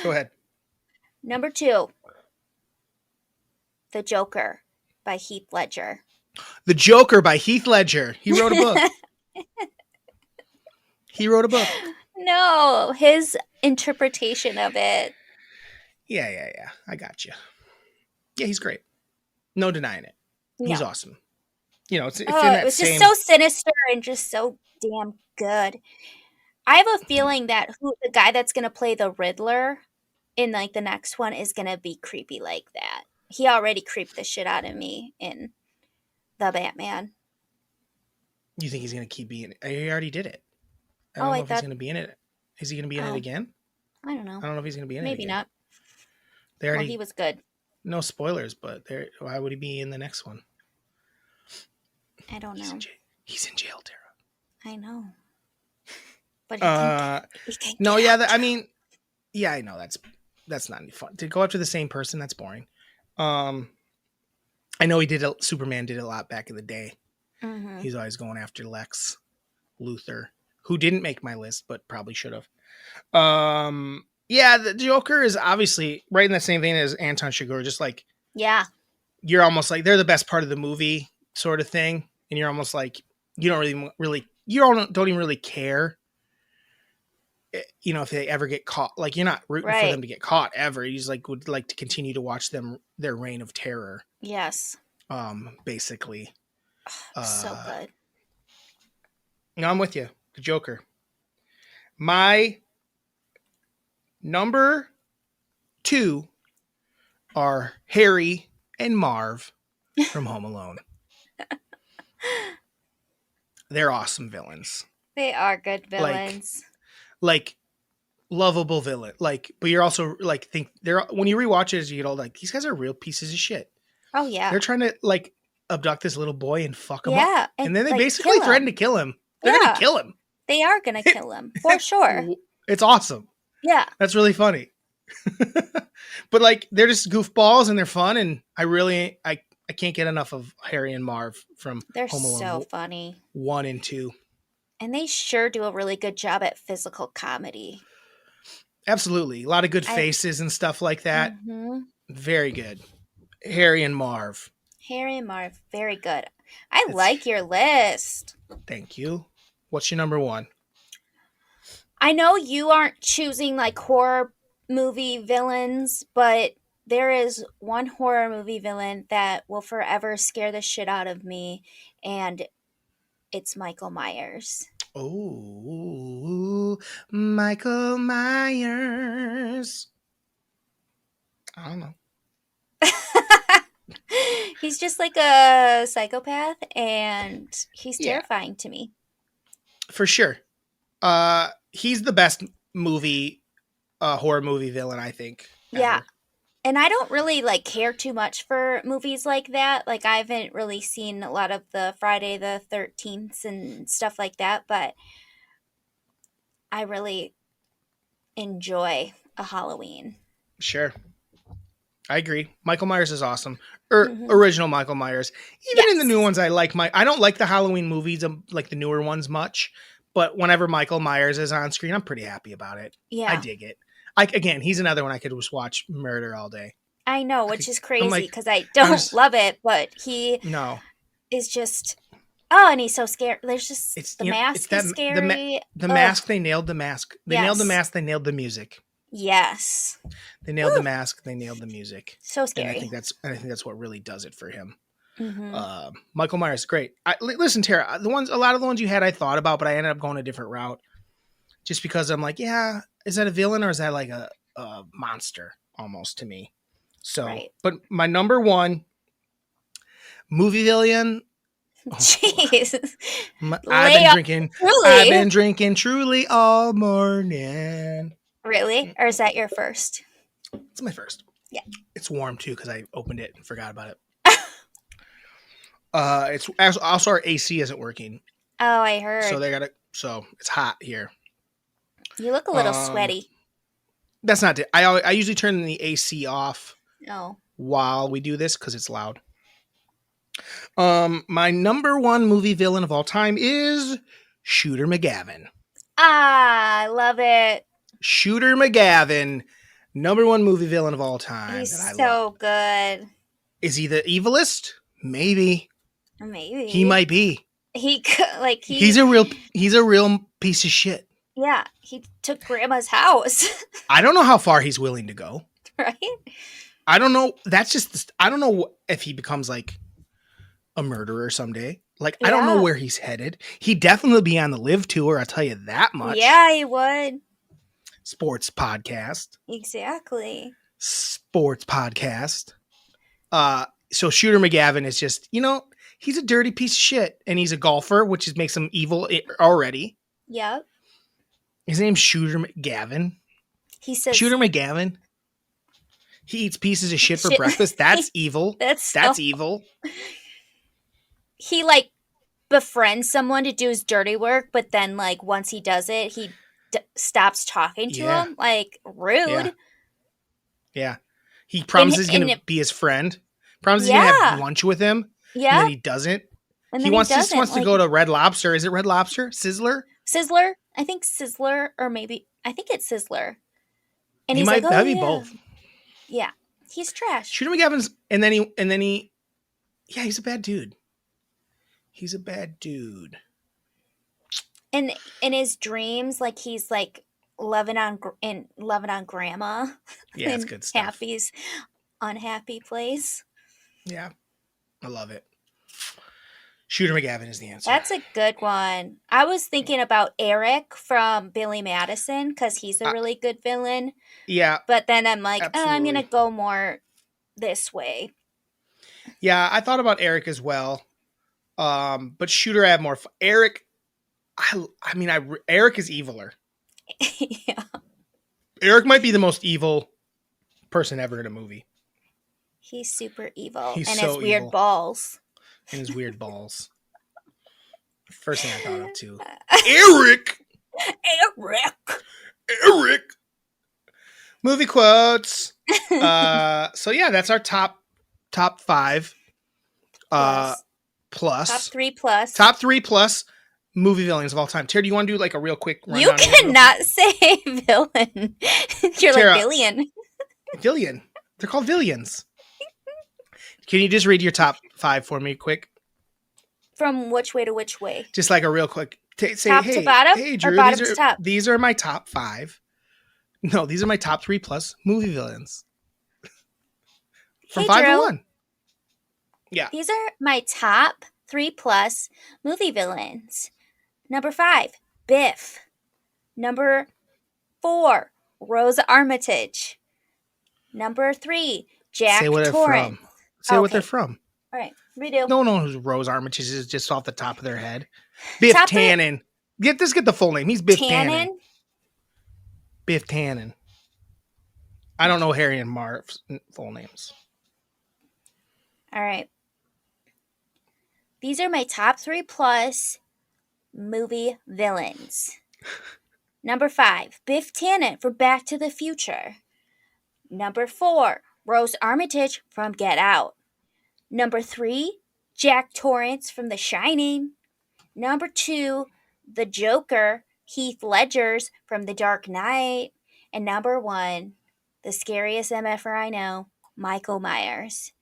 Go ahead. Number 2. The Joker by Heath Ledger. The Joker by Heath Ledger. He wrote a book. He wrote a book. No, his interpretation of it. Yeah. I got you. Yeah, he's great. No denying it. He's awesome. It's in that it was same... just so sinister and just so damn good. I have a feeling that the guy that's going to play the Riddler in like the next one is going to be creepy like that. He already creeped the shit out of me in the Batman. You think he's going to keep being... He already did it. I don't know if he's going to be in it. Is he going to be in it again? I don't know. I don't know if he's going to be in it Maybe again. not. They already... Well, he was good. No spoilers, but why would he be in the next one? I don't know. He's in jail, Tara. I know. But he can no, yeah, I mean, yeah, I know that's not any fun. To go after the same person, that's boring. I know Superman did it a lot back in the day. Mm-hmm. He's always going after Lex Luthor, who didn't make my list, but probably should have. Yeah, the Joker is obviously right in the same vein as Anton Chigurh, just like, yeah, you're almost like they're the best part of the movie sort of thing, and you're almost like you don't even really care if they ever get caught, like you're not rooting for Right. them to get caught ever. You just like would like to continue to watch their reign of terror. Yes. Basically. So Uh, good. no, I'm with you. The Joker. My number 2 are Harry and Marv from Home Alone. They're awesome villains. They are good Like, villains. like lovable villain. Like, but you're also like think they're when you rewatch it, you know, like these guys are real pieces of shit. Oh yeah. They're trying to like abduct this little boy and fuck him up, Yeah, and and then they like basically kill threaten him. to kill him. They're gonna Yeah, kill him. they are gonna kill him for sure. It's awesome. Yeah. That's really funny. But like they're just goofballs and they're fun, and I can't get enough of Harry and Marv from They're Home so Alone funny. 1 and 2. And they sure do a really good job at physical comedy. Absolutely. A lot of good I faces and stuff like that. mhm. Very good. Harry and Marv. Harry and Marv, very good. I It's like your list. Thank you. What's your number 1? I know you aren't choosing like horror movie villains, but there is one horror movie villain that will forever scare the shit out of me, and it's Michael Myers. Oh, Michael Myers. I don't know. He's just like a psychopath, and he's Yeah, terrifying to me. for sure. He's the best horror movie villain, I think, Yeah. ever. And I don't really like care too much for movies like that. Like I haven't really seen a lot of the Friday the 13th and stuff like that, but I really enjoy a Halloween. Sure. I agree. Michael Myers is awesome. Mhm. Original Michael Myers. Even in the new Yes. ones, I don't like the Halloween movies, like the newer ones much. But whenever Michael Myers is on screen, I'm pretty happy about it. I Yeah. dig it. Again, he's another one I could just watch murder all day. I know, I could, which is I'm crazy like, because I I'm don't just love it, but he no. is just oh, and he's so scary. There's just It's the it's mask that is scary. the Ugh. mask. They nailed the mask. They nailed the Yes. mask. They nailed the music. Yes. They nailed the Woo. mask. They nailed the music. So And scary. I think that's what really does it for him. Mhm. Michael Myers, great. Listen, Tara, a lot of the ones you had, I thought about, but I ended up going a different route, just because I'm like, yeah, is that a villain or is that like a monster almost to me? So, Right. but my number 1 movie villain. Oh Lord, Jeez. I've Lay been off drinking. I've truly. been drinking Truly all morning. Really? Or is that your first? It's my first. Yeah. It's warm too because I opened it and forgot about it. It's also our AC isn't working, Oh, I so heard. so it's hot here. You look a little Um, sweaty. that's not it. I usually turn the AC off Oh. while we do this because it's loud. My number 1 movie villain of all time is Shooter McGavin. Ah, I love it. Shooter McGavin, number 1 movie villain of all time He's that I love. so good. Is he the evilest? Maybe. He Maybe. might be. He could, like, He's a real piece of shit. yeah, he took grandma's house, I don't know how far he's willing to go. right? I don't know. I don't know if he becomes like a murderer someday. Like, I don't know Yeah. where he's headed. He'd definitely be on the Live tour, I'll tell you that much. Yeah, he would. Sports podcast. Exactly. Sports podcast. So Shooter McGavin is just, he's a dirty piece of shit. And he's a golfer, which makes him evil already. Yep. His name's Shooter McGavin. He says Shooter McGavin. He eats pieces of shit for shit. breakfast. That's evil. That's That's so, evil. he like befriends someone to do his dirty work, but then like once he does it, he stops talking to Yeah. him. Like rude. Yeah. Yeah. He promises he's going to be his friend. Promises he's going to have lunch with him. And Yeah. then he doesn't. And He then wants doesn't. to go to Red Lobster. Is it Red Lobster? Sizzler? Sizzler. I think Sizzler, or maybe I think it's Sizzler. And He he's might like, oh, that'd be yeah. both. Yeah. He's trash. Shooter McGavin's and then he yeah, he's a bad dude. He's a bad dude. And in his dreams, like he's like Loving on Grandma Yeah, it's in good stuff. Happy's unhappy place. Yeah, I love it. Shooter McGavin is the answer. That's a good one. I was thinking about Eric from Billy Madison because he's a Uh, really good villain. yeah, But then I'm like, oh, I'm gonna absolutely. go more this way. Yeah, I thought about Eric as well. But Shooter I have more. Eric, I mean, Eric is eviler. Yeah, Eric might be the most evil person ever in a movie. he's super evil He's and has so weird evil balls. and his weird balls. First thing I thought of too. Eric, Eric. Eric. Movie quotes. So yeah, that's our top 5. Plus top Plus 3 plus. top 3 plus movie villains of all time. Tara, do you want to do like a real quick You rundown of yours real quick? cannot say villain. You're like Tara, billion. Villian. They're called Villians. Can you just read your top 5 for me quick? From which way to which way? Just like a real quick say, Top to bottom hey, or Drew, bottom to top? these are my top 5. No, these are my top 3 plus movie villains. From Hey 5 to Drew, 1. Yeah. these are my top 3 plus movie villains. Number 5, Biff. Number 4, Rosa Armitage. Number 3, Jack Say what they're Torrance. from. Say what they're Okay, from. all right, redo. No one knows who Rose Armitage is just off the top of their head. Biff Top 3, Tannen. Get the full name. He's Biff Tannen. Tannen. Biff Tannen. I don't know Harry and Marv's full names. All right. These are my top 3 plus movie villains. Number 5, Biff Tannen from Back to the Future. Number 4, Rose Armitage from Get Out. Number 3, Jack Torrance from The Shining. Number 2, the Joker, Heath Ledger's from The Dark Knight. And number 1, the scariest MFer I know, Michael Myers.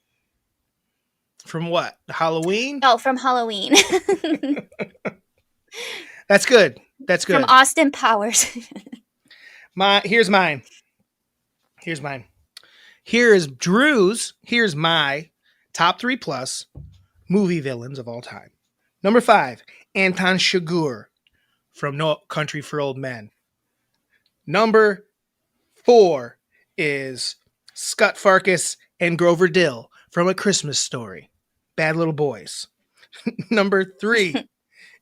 From what? Halloween? Oh, from Halloween. That's good. That's good. From Austin Powers. Here's mine. Here is Drew's. Here's my top 3 plus movie villains of all time. Number 5, Anton Chigurh from No Country for Old Men. Number 4 is Scott Farkus and Grover Dill from A Christmas Story. Bad Little Boys. Number 3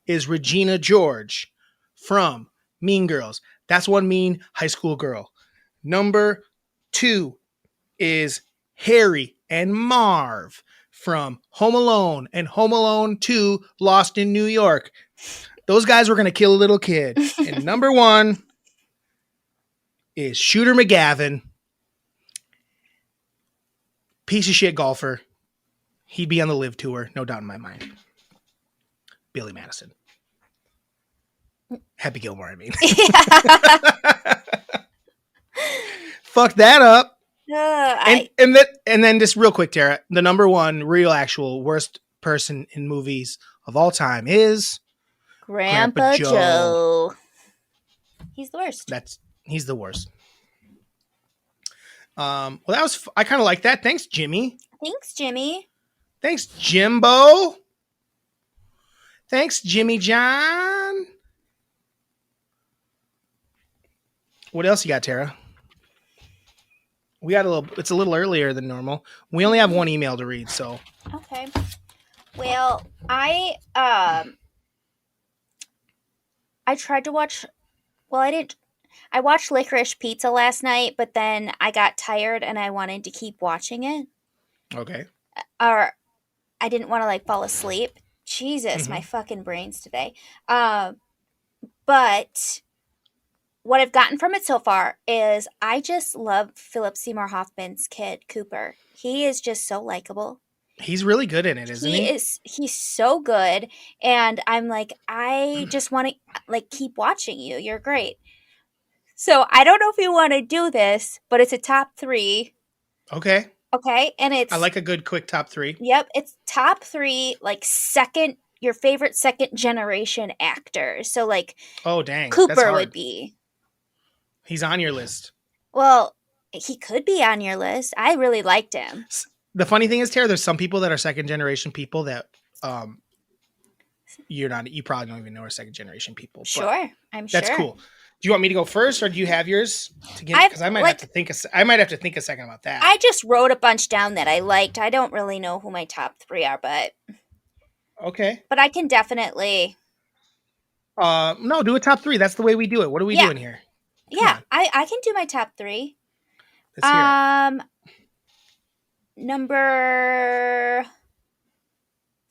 is Regina George from Mean Girls. That's one mean high school girl. Number 2 is Harry and Marv from Home Alone and Home Alone 2 Lost in New York. Those guys were going to kill a little kid. And number 1 is Shooter McGavin. Piece of shit golfer. He'd be on the Live Tour, no doubt in my mind. Billy Madison. Happy Gilmore, I mean. Fuck that up. And then just real quick, Tara, the number 1 real actual worst person in movies of all time is Grandpa Joe. He's the worst. He's the worst. Well, that was I kind of like that. Thanks, Jimmy. Thanks, Jimmy. Thanks, Jimbo. Thanks, Jimmy John. What else you got, Tara? We got it's a little earlier than normal. We only have one email to read, so. Okay. Well, I tried to watch, well, I watched Licorice Pizza last night, but then I got tired and I wanted to keep watching it. Okay. Or I didn't want to fall asleep. Jesus, my fucking brains today. But what I've gotten from it so far is I just love Philip Seymour Hoffman's kid, Cooper. He is just so likable. He's really good in it, isn't he? He's so good. And I'm like, I just want to keep watching you. You're great. So I don't know if you want to do this, but it's a top 3. Okay. Okay. And it's, I like a good quick top 3. Yep. It's top 3, your favorite second generation actors. So oh, dang. Cooper would be. He's on your list. Well, he could be on your list. I really liked him. The funny thing is, Tara, there's some people that are second generation people that um you're not. You probably don't even know are second generation people, but Sure, I'm that's sure. cool. Do you want me to go first, or do you have yours to get? I've Because I might have like to think. I might have to think a second about that. I just wrote a bunch down that I liked. I don't really know who my top 3 are, Okay. but I can definitely. No, do a top three. That's the way we do it. What are we Yeah. doing here? Come Yeah, on, I can do my top 3. let's hear it. Number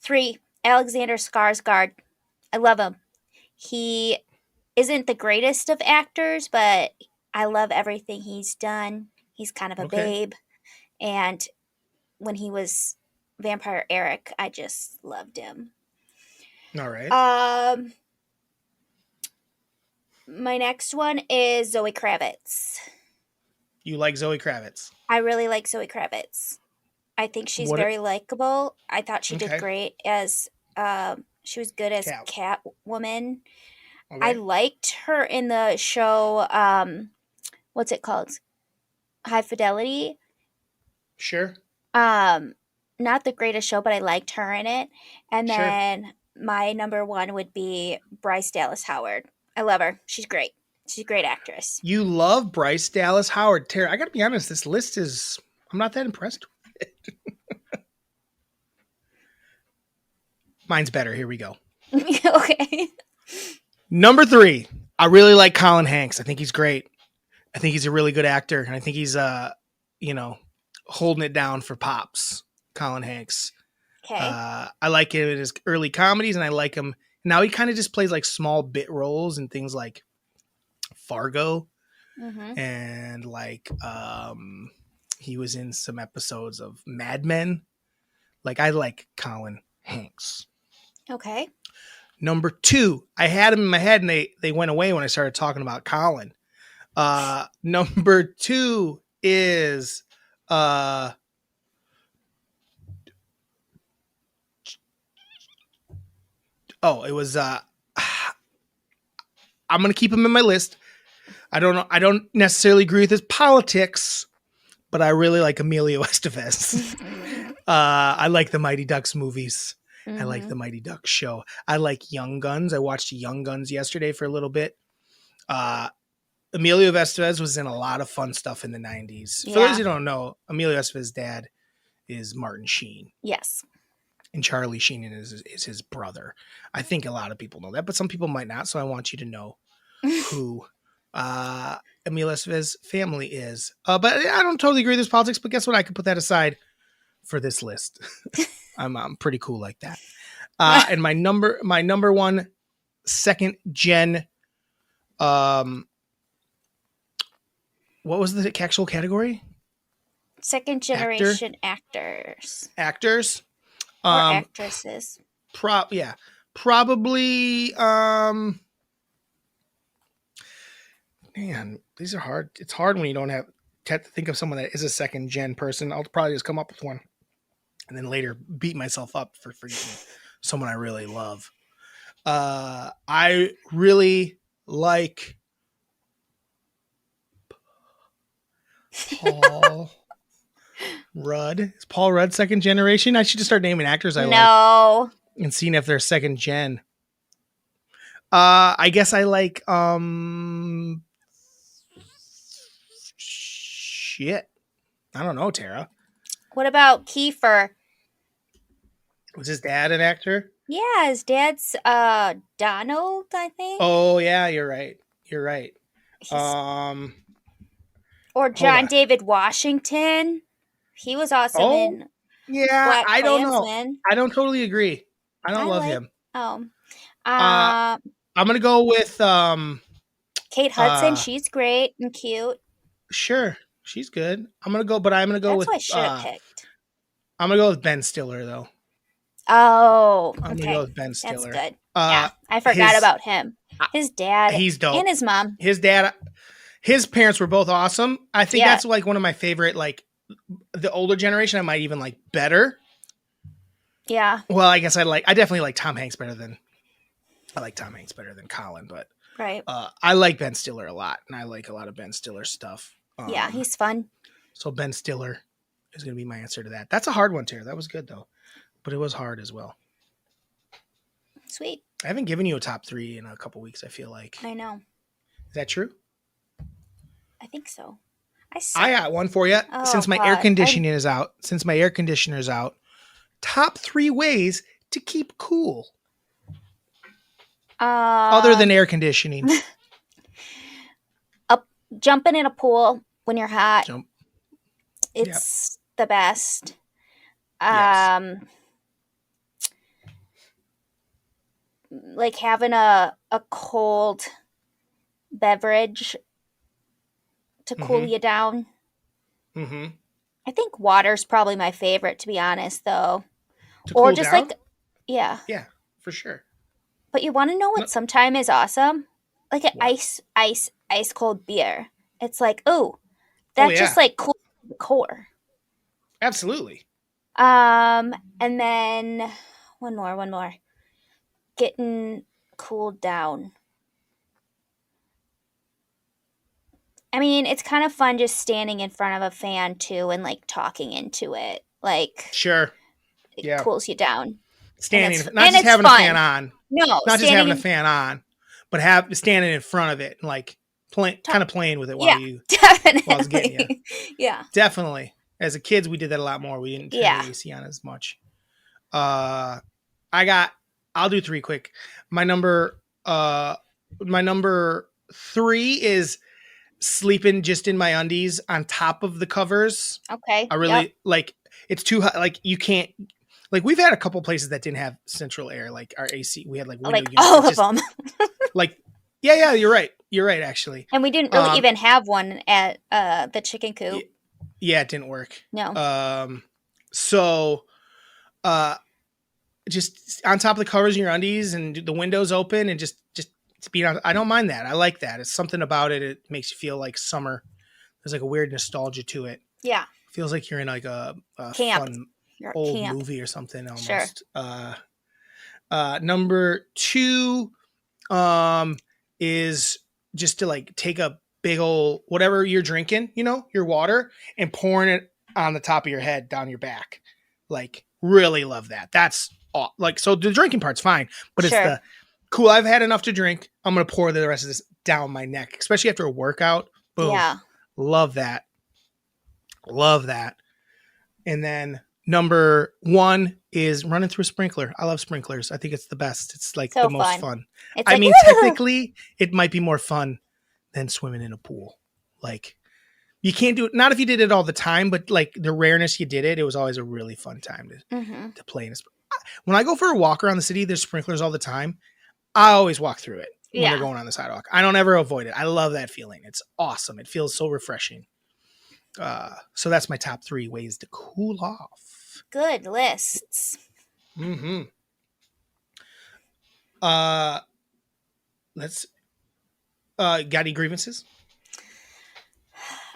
3, Alexander Skarsgård. I love him. He isn't the greatest of actors, but I love everything he's done. He's kind of a Okay. babe, and when he was Vampire Eric, I just loved him. All right. My next one is Zoe Kravitz. You like Zoe Kravitz? I really like Zoe Kravitz. I think she's What? very likable. I thought she did Okay. great as she was good as Cat. Catwoman. I Okay. liked her in the show what's it called? High Fidelity. Sure. Not the greatest show, but I liked her in it. And Sure. then my number 1 would be Bryce Dallas Howard. I love her. She's great. She's a great actress. You love Bryce Dallas Howard. Tara, I got to be honest. This list is. I'm not that impressed. Mine's better. Here we go. Okay. Number 3. I really like Colin Hanks. I think he's great. I think he's a really good actor, and I think he's holding it down for pops. Colin Hanks. Okay. I like him in his early comedies, and I like him now. He kind of just plays like small bit roles in things like Fargo, and like he was in some episodes of Mad Men. Like I like Colin Hanks. Okay. Number 2, I had him in my head, and they went away when I started talking about Colin. Number 2 is it was I'm gonna keep him in my list. I don't know. I don't necessarily agree with his politics, but I really like Emilio Estevez. I like the Mighty Ducks movies. I like the Mighty Ducks show. I like Young Guns. I watched Young Guns yesterday for a little bit. Emilio Estevez was in a lot of fun stuff in the 90s. For those who don't know, Emilio Estevez's dad is Martin Sheen. Yes. And Charlie Sheen is his brother. I think a lot of people know that, but some people might not. So I want you to know who Emilio Estevez's family is. But I don't totally agree with his politics. But guess what? I could put that aside for this list. I'm pretty cool like that. And my number 1 second gen. What was the actual category? Second generation actors. Actors. Or actresses. Probably man, these are hard. It's hard when you don't have to think of someone that is a second gen person. I'll probably just come up with one and then later beat myself up for forgetting someone I really love. I really like Paul Rudd. Is Paul Rudd second generation? I should just start naming actors I like and seeing if they're second gen. I guess I like shit. I don't know, Tara. What about Kiefer? Was his dad an actor? Yeah, his dad's Donald, I think. Oh yeah, you're right. Or John David Washington. He was awesome in Black I don't Klansman. know. I don't totally agree. I don't love him. I'm gonna go with Kate Hudson. She's great and cute. Sure, she's good. I'm gonna go with. That's what I should have picked. I'm gonna go with Ben Stiller though. Oh, okay. I'm gonna go with Ben Stiller. That's good. Yeah, I forgot about him. His dad, he's dope, and his mom. His parents were both awesome. I think that's like one of my favorite. Like the older generation, I might even like better. Yeah. Well, I guess I definitely like Tom Hanks better than. I like Tom Hanks better than Colin, but Right. I like Ben Stiller a lot, and I like a lot of Ben Stiller stuff. Yeah, he's fun. So Ben Stiller is going to be my answer to that. That's a hard one, Tara. That was good though, but it was hard as well. Sweet. I haven't given you a top 3 in a couple weeks. I feel like. I know. Is that true? I think so. I got one for you. Oh Since my air God. conditioning is out, since my air conditioner is out, top 3 ways to keep cool other than air conditioning. Up jumping in a pool when you're hot. Jump. It's the best. Yes. Like having a cold beverage to cool you down. Mm-hmm. I think water's probably my favorite, to be honest, though. To Or cool just down? like, yeah. Yeah, for sure. But you want to know No, what sometime is awesome? Like an what? ice cold beer. It's like, oh, Oh that just yeah, like cools the core. absolutely. And then one more. Getting cooled down. I mean, it's kind of fun just standing in front of a fan too and like talking into it. Like Sure. it Yeah. cools you down. Standing, not And just it's having a fan fun. on, No, not just standing having a in fan on, but have standing in front of it and like talk, kind of playing with it yeah, while it's getting you. definitely. Yeah. Definitely. As a kids, we did that a lot more. We didn't turn Yeah. the AC on as much. Uh, I got. I'll do 3 quick. My number. My number 3 is sleeping just in my undies on top of the covers. Okay. I Yep. really like. It's too hot. Like you can't. Like we've had a couple places that didn't have central air, like our AC. We had like window Like units. all It's of just them. like, yeah, you're right. You're right, actually. And we didn't really even have one at the chicken coop. Yeah, it didn't work. No. So, just on top of the covers in your undies and the windows open and just being on. I don't mind that. I like that. It's something about it. It makes you feel like summer. There's like a weird nostalgia to it. Yeah. Feels like you're in like a Camp. fun You're at old camp. movie or something Sure. almost. Number 2 is just to like take a big old whatever you're drinking, your water, and pouring it on the top of your head down your back. Like really love that. That's like, so the drinking part's fine, but Sure. it's the cool. I've had enough to drink. I'm gonna pour the rest of this down my neck, especially after a workout. Boom. Yeah. Love that. Love that. And then number 1 is running through a sprinkler. I love sprinklers. I think it's the best. It's like So the most fun. fun. It's I like, mean, "Woo!" technically, it might be more fun than swimming in a pool. Like, you can't do it. Not if you did it all the time, but like the rareness you did it, it was always a really fun time to play in a When I go for a walk around the city, there's sprinklers all the time. I always walk through it when Yeah. they're going on the sidewalk. I don't ever avoid it. I love that feeling. It's awesome. It feels so refreshing. So that's my top 3 ways to cool off. Good lists. Mm-hmm. Let's. Got any grievances?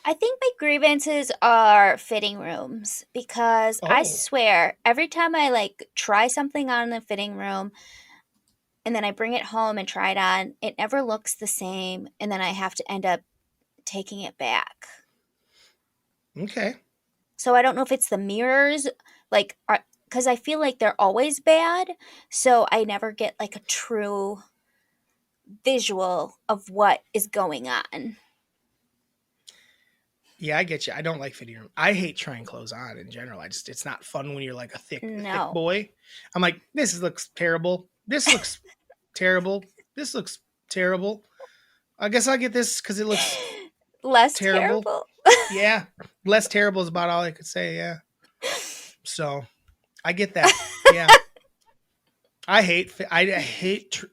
I think my grievances are fitting rooms because I Oh, swear every time I like try something on in the fitting room and then I bring it home and try it on, it never looks the same. And then I have to end up taking it back. okay. So I don't know if it's the mirrors, like, because I feel like they're always bad. So I never get like a true visual of what is going on. Yeah, I get you. I don't like fitting room. I hate trying clothes on in general. It's not fun when you're like a thick No. boy. I'm like, this looks terrible. This looks terrible. This looks terrible. I guess I'll get this because it looks Less terrible. terrible. Yeah, less terrible is about all I could say. Yeah. So I get that. Yeah. I hate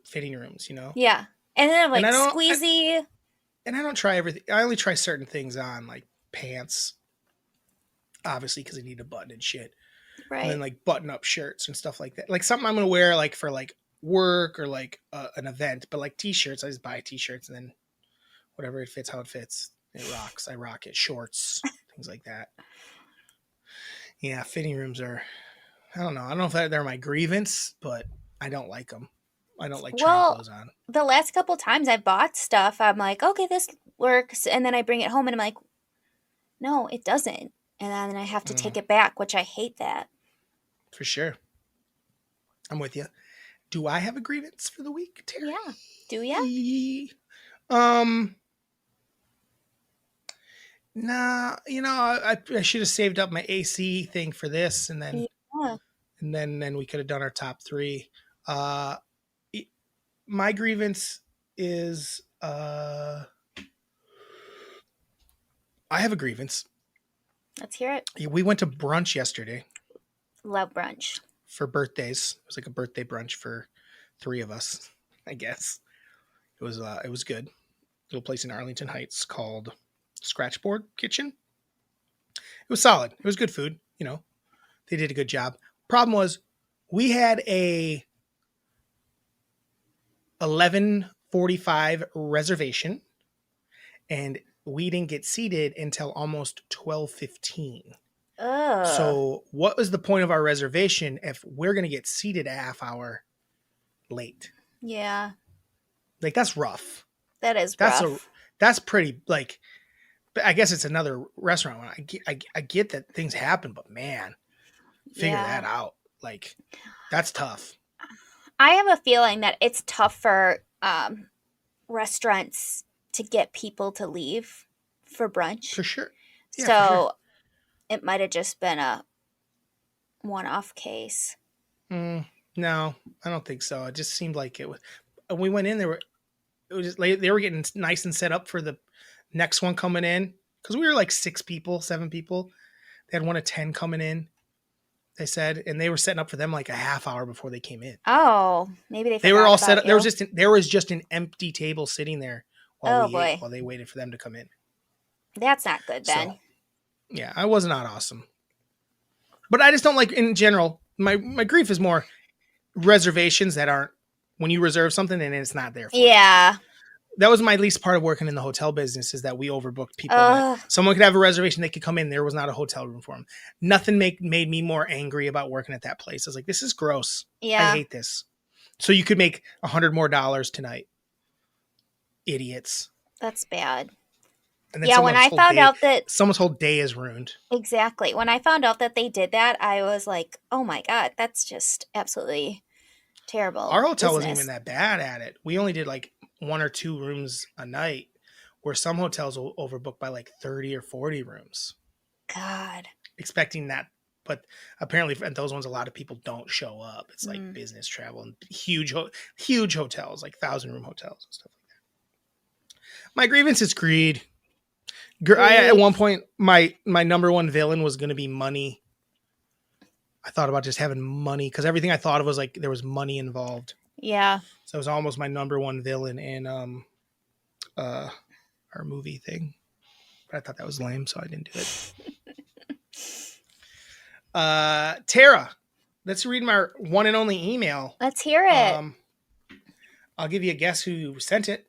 fitting rooms. Yeah. And then I'm like, And I don't- squeezy. And I don't try everything. I only try certain things on, like pants, obviously, because I need a button and shit. Right. And then like button up shirts and stuff like that. Like something I'm gonna wear like for like work or like an event. But like t-shirts, I just buy t-shirts and then whatever it fits, how it fits, it rocks. I rock it. Shorts, things like that. Yeah, fitting rooms are. I don't know. I don't know if they're my grievance, but I don't like them. I don't like trying Well, clothes on. the last couple times I bought stuff, I'm like, okay, this works. And then I bring it home and I'm like, no, it doesn't. And then I have to take it back, which I hate that. For sure. I'm with you. Do I have a grievance for the week, Terry? Yeah. Do ya? Nah, I should have saved up my AC thing for this, and then Yeah. we could have done our top three. Uh, my grievance is I have a grievance. Let's hear it. We went to brunch yesterday Love brunch. for birthdays. It was like a birthday brunch for 3 of us, I guess. It was good. Little place in Arlington Heights called Scratchboard Kitchen. It was solid. It was good food. They did a good job. Problem was, we had a 11:45 reservation, and we didn't get seated until almost 12:15. So what was the point of our reservation if we're going to get seated a half hour late? Yeah. Like, that's rough. That is rough. That's pretty, like, I guess it's another restaurant. I get that things happen, but man, figure that out. Like, that's tough. I have a feeling that it's tough for restaurants to get people to leave for brunch. For sure. Yeah, so for sure. It might have just been a one-off case. No, I don't think so. It just seemed like it was. We went in, they were getting nice and set up for the next one coming in, because we were like 6 people, 7 people. They had one of 10 coming in, they said, and they were setting up for them like a half hour before they came in. Oh, maybe they were all set up. There was just an empty table sitting there while they waited for them to come in. That's not good then. So, yeah, I was not awesome. But I just don't like, in general, my grief is more reservations that aren't, when you reserve something and it's not there for you. That was my least part of working in the hotel business, is that we overbooked people. Someone could have a reservation, they could come in, there was not a hotel room for them. Nothing made me more angry about working at that place. I was like, this is gross. I hate this. So you could make $100 more tonight. Idiots. That's bad. And then when I found out that someone's whole day is ruined. Exactly. When I found out that they did that, I was like, oh my God, that's just absolutely terrible. Our hotel wasn't even that bad at it. We only did like 1 or 2 rooms a night, where some hotels will overbook by like 30 or 40 rooms. God. Expecting that. But apparently at those ones, a lot of people don't show up. It's like business travel and huge hotels, like 1,000-room hotels and stuff like that. My grievance is greed. At one point, my number one villain was going to be money. I thought about just having money, because everything I thought of was like there was money involved. Yeah. So it was almost my number one villain in our movie thing. But I thought that was lame, so I didn't do it. Tara, let's read my one and only email. Let's hear it. I'll give you a guess who sent it.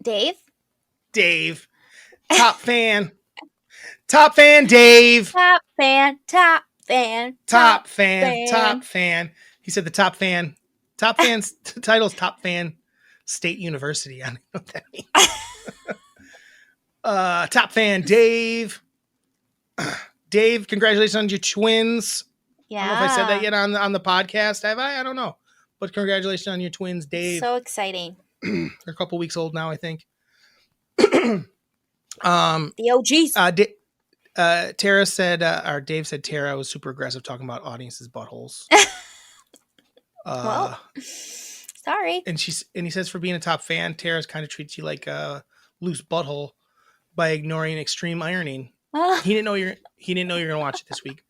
Dave. Top fan. Top fan, Dave. Top fan. He said the top fan. Top fan's title's Top Fan State University. I don't know what that means. Top fan, Dave. Dave, congratulations on your twins. Yeah. I don't know if I said that yet on the podcast. Have I? I don't know. But congratulations on your twins, Dave. So exciting. They're a couple weeks old now, I think. The OGs. Tara said, or Dave said, Tara was super aggressive talking about audiences' buttholes. Well, sorry. And he says, for being a top fan, Tara's kind of treats you like a loose butthole by ignoring extreme ironing. He didn't know you're gonna watch it this week.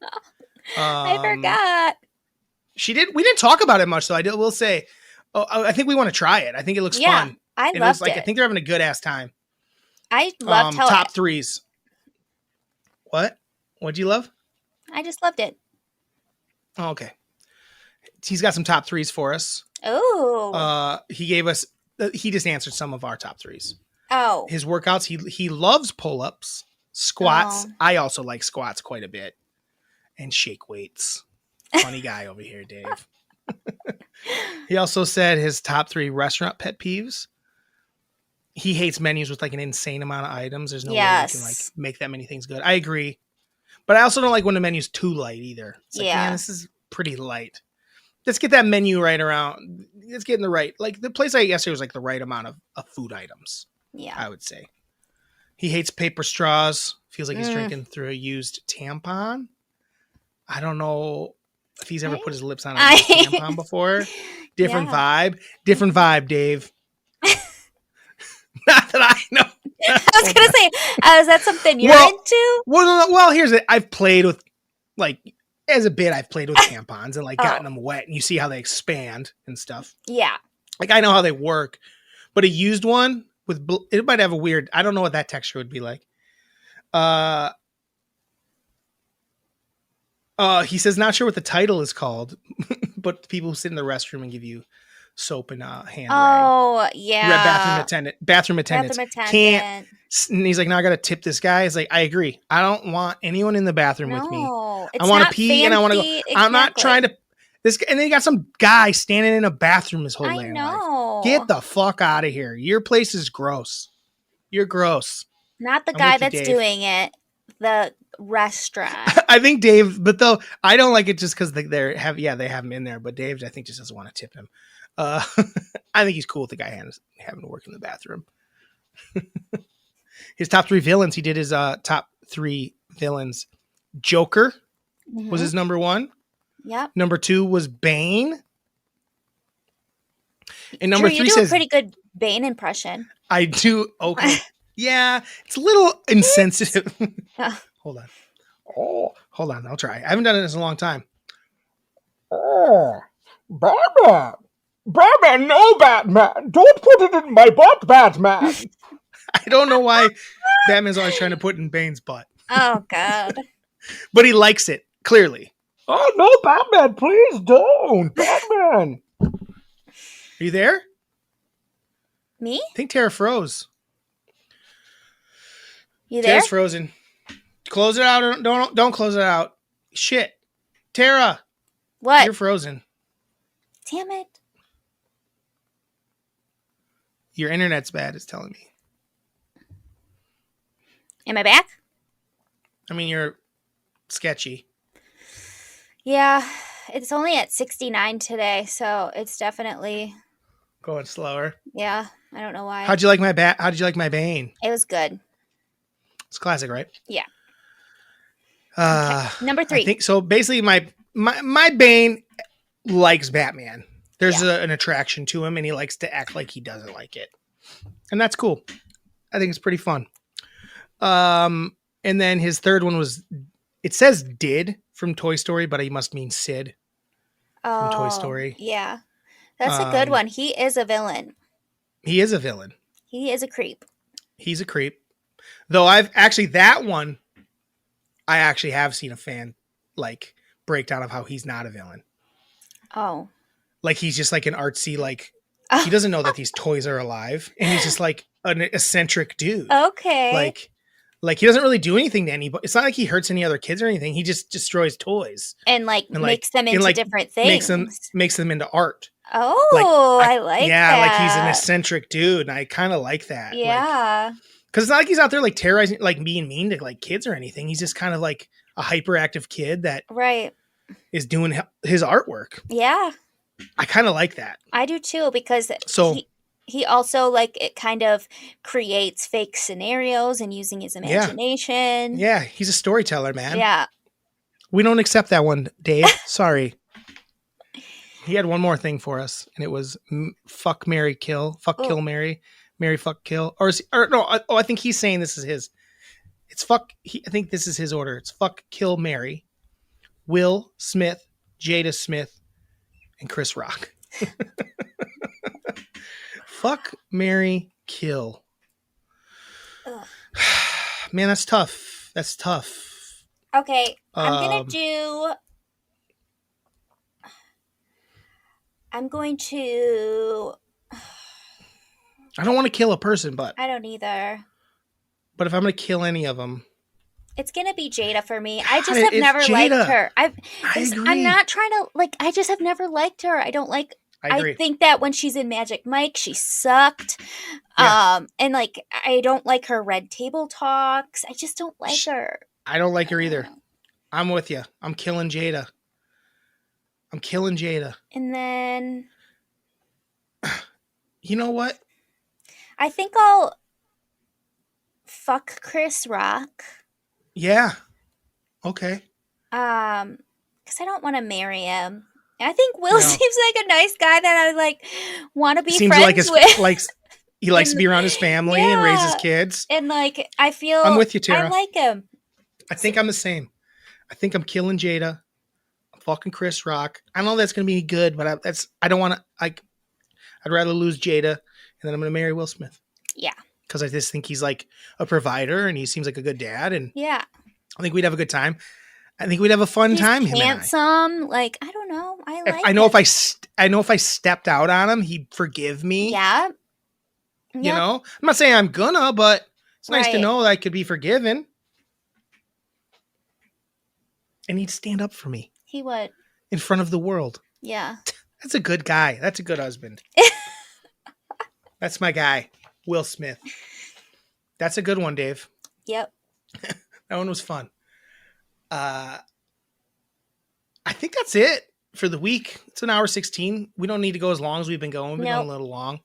I forgot. We didn't talk about it much, so will say. Oh, I think we want to try it. I think it looks fun. I loved it. I think they're having a good ass time. I loved how top threes. What? What'd you love? I just loved it. Oh, okay. He's got some top threes for us. Oh. He gave us. He just answered some of our top threes. Oh. His workouts. He loves pull-ups, squats. Oh. I also like squats quite a bit, and shake weights. Funny guy over here, Dave. He also said his top 3 restaurant pet peeves. He hates menus with like an insane amount of items. There's no way you can like Yes. make that many things good. I agree. But I also don't like when the menu's too light either. It's like, man, Yeah. this is pretty light. Let's get that menu right around. Let's get in the right, like the place I ate yesterday was like the right amount of food items, Yeah. I would say. He hates paper straws. Feels like he's Mm. drinking through a used tampon. I don't know if he's ever put his lips on a I tampon before. Different yeah. vibe. Different vibe, Dave. Not that I know. I was gonna say, is that something you're Well, into? well, here's it. I've played with, like, as a bit, I've played with tampons and like gotten Oh. them wet, and you see how they expand and stuff. Yeah. Like, I know how they work, but a used one with it might have a weird. I don't know what that texture would be like. He says not sure what the title is called, but people who sit in the restroom and give you soap and hand rag. Oh yeah. Bathroom attendants can't. And he's like, "No, I gotta tip this guy." He's like, "I agree. I don't want anyone in the bathroom with me. No, I it's want to not pee and I want to go. fancy. I'm not Exactly. trying to this." And then you got some guy standing in a bathroom his whole I damn life. know. Get the fuck out of here. Your place is gross. You're gross. Not the I'm guy with you, that's Dave. doing it. The restaurant. I think Dave, but though I don't like it just because they have him in there. But Dave, I think, just doesn't want to tip him. I think he's cool with the guy having to work in the bathroom. His top 3 villains. He did his top 3 villains. Joker was his number 1. Yep. Number 2 was Bane. And number Drew, 3 you do says a pretty good Bane impression. I do. Okay. Yeah, it's a little insensitive. Hold on. Oh, hold on. I'll try. I haven't done it in a long time. Oh, Batman. Batman, no Batman. Don't put it in my butt, Batman. I don't know why Batman's always trying to put it in Bane's butt. Oh God. But he likes it, clearly. Oh, no, Batman, please don't. Batman. Are you there? Me? I think Tara froze. You there? Tara's frozen. Close it out. Or don't close it out. Shit. Tara. What? You're frozen. Damn it. Your internet's bad, it's telling me. Am I back? I mean, you're sketchy. Yeah. It's only at 69 today, so it's definitely Going slower. yeah. I don't know why. How'd you like my Bane? It was good. It's classic, right? Yeah. Okay. Number 3. I think so. Basically, my Bane likes Batman. There's an attraction to him, and he likes to act like he doesn't like it, and that's cool. I think it's pretty fun. And then his third one was, it says Did from Toy Story, but he must mean Sid from Toy Story. Yeah. That's a good one. He is a villain. He is a villain. He is a creep. He's a creep. Though I actually have seen a fan like breakdown of how he's not a villain. Oh. Like he's just like an artsy, like he doesn't know that these toys are alive, and he's just like an eccentric dude. Okay. Like he doesn't really do anything to anybody. It's not like he hurts any other kids or anything. He just destroys toys and makes them into different things. Makes them into art. Oh, I like that. Yeah, like he's an eccentric dude, and I kind of like that. Yeah. Because it's not like he's out there like terrorizing, like being mean to like kids or anything. He's just kind of like a hyperactive kid that is doing his artwork. Yeah. I kind of like that. I do too, because he also like it kind of creates fake scenarios and using his imagination. Yeah, he's a storyteller, man. Yeah. We don't accept that one, Dave. Sorry. He had one more thing for us, and it was fuck, marry, kill. Fuck, kill, marry. Marry, fuck, kill. I think he's saying this is his. It's fuck. I think this is his order. It's fuck, kill, marry. Will Smith, Jada Smith, and Chris Rock. Fuck, marry, kill. Man, that's tough. That's tough. Okay, I'm going to. I don't want to kill a person, but I don't either. But if I'm going to kill any of them, it's gonna be Jada for me. I just have never liked her. I'm not trying to like. I just have never liked her. I don't like I I agree. think that when she's in Magic Mike, she sucked. Yeah. And like I don't like her red table talks. I just don't like her. I don't like her either. Uh, I'm with you. I'm killing Jada. I'm killing Jada. and then You know what? I think I'll fuck Chris Rock. Yeah. Okay. Because I don't want to marry him. I think Will No. seems like a nice guy that I like want to be Seems like friends his with. likes he likes to And be around his family and raise his yeah, kids. and like I I'm feel with you, I Tara. like him. I think I'm the same. I think I'm killing Jada. I'm fucking Chris Rock. I know that's gonna be good, but I don't want to like. I'd rather lose Jada, and then I'm gonna marry Will Smith Yeah, because I just think he's like a provider and he seems like a good dad, and yeah. I think we'd have a good time. I think we'd have a fun He's time, him and I. handsome. Like I don't know. I If like I know it. if I stepped out on him, he'd forgive me. Yeah. You Yep. know, I'm not saying I'm gonna, but it's nice to Right. know that I could be forgiven. And he'd stand up for me He would. in front of the world. Yeah. That's a good guy. That's a good husband. That's my guy, Will Smith. That's a good one, Dave. Yep. That one was fun. I think that's it for the week. It's an hour 16. We don't need to go as long as we've been going. We've been going a little long.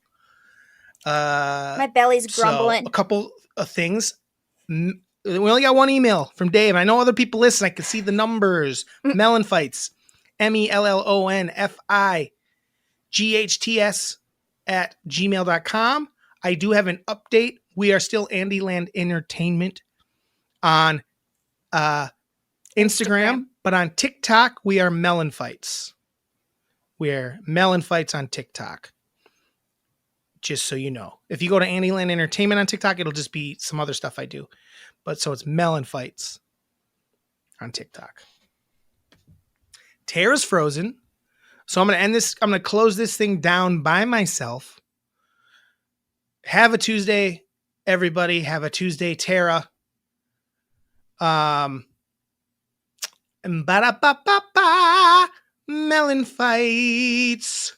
My belly's grumbling. So a couple of things. We only got one email from Dave. I know other people listen. I can see the numbers. MELLONfights. MELLONFIGHTS @gmail.com. I do have an update. We are still Andyland Entertainment on Instagram, but on TikTok, we are MELLONfights. We're MELLONfights on TikTok. Just so you know. If you go to Andyland Entertainment on TikTok, it'll just be some other stuff I do. But so it's MELLONfights on TikTok. Tara's frozen. So I'm going to end this. I'm going to close this thing down by myself. Have a Tuesday, everybody. Have a Tuesday, Tara. Ba-da-ba-ba-ba. MELLONfights.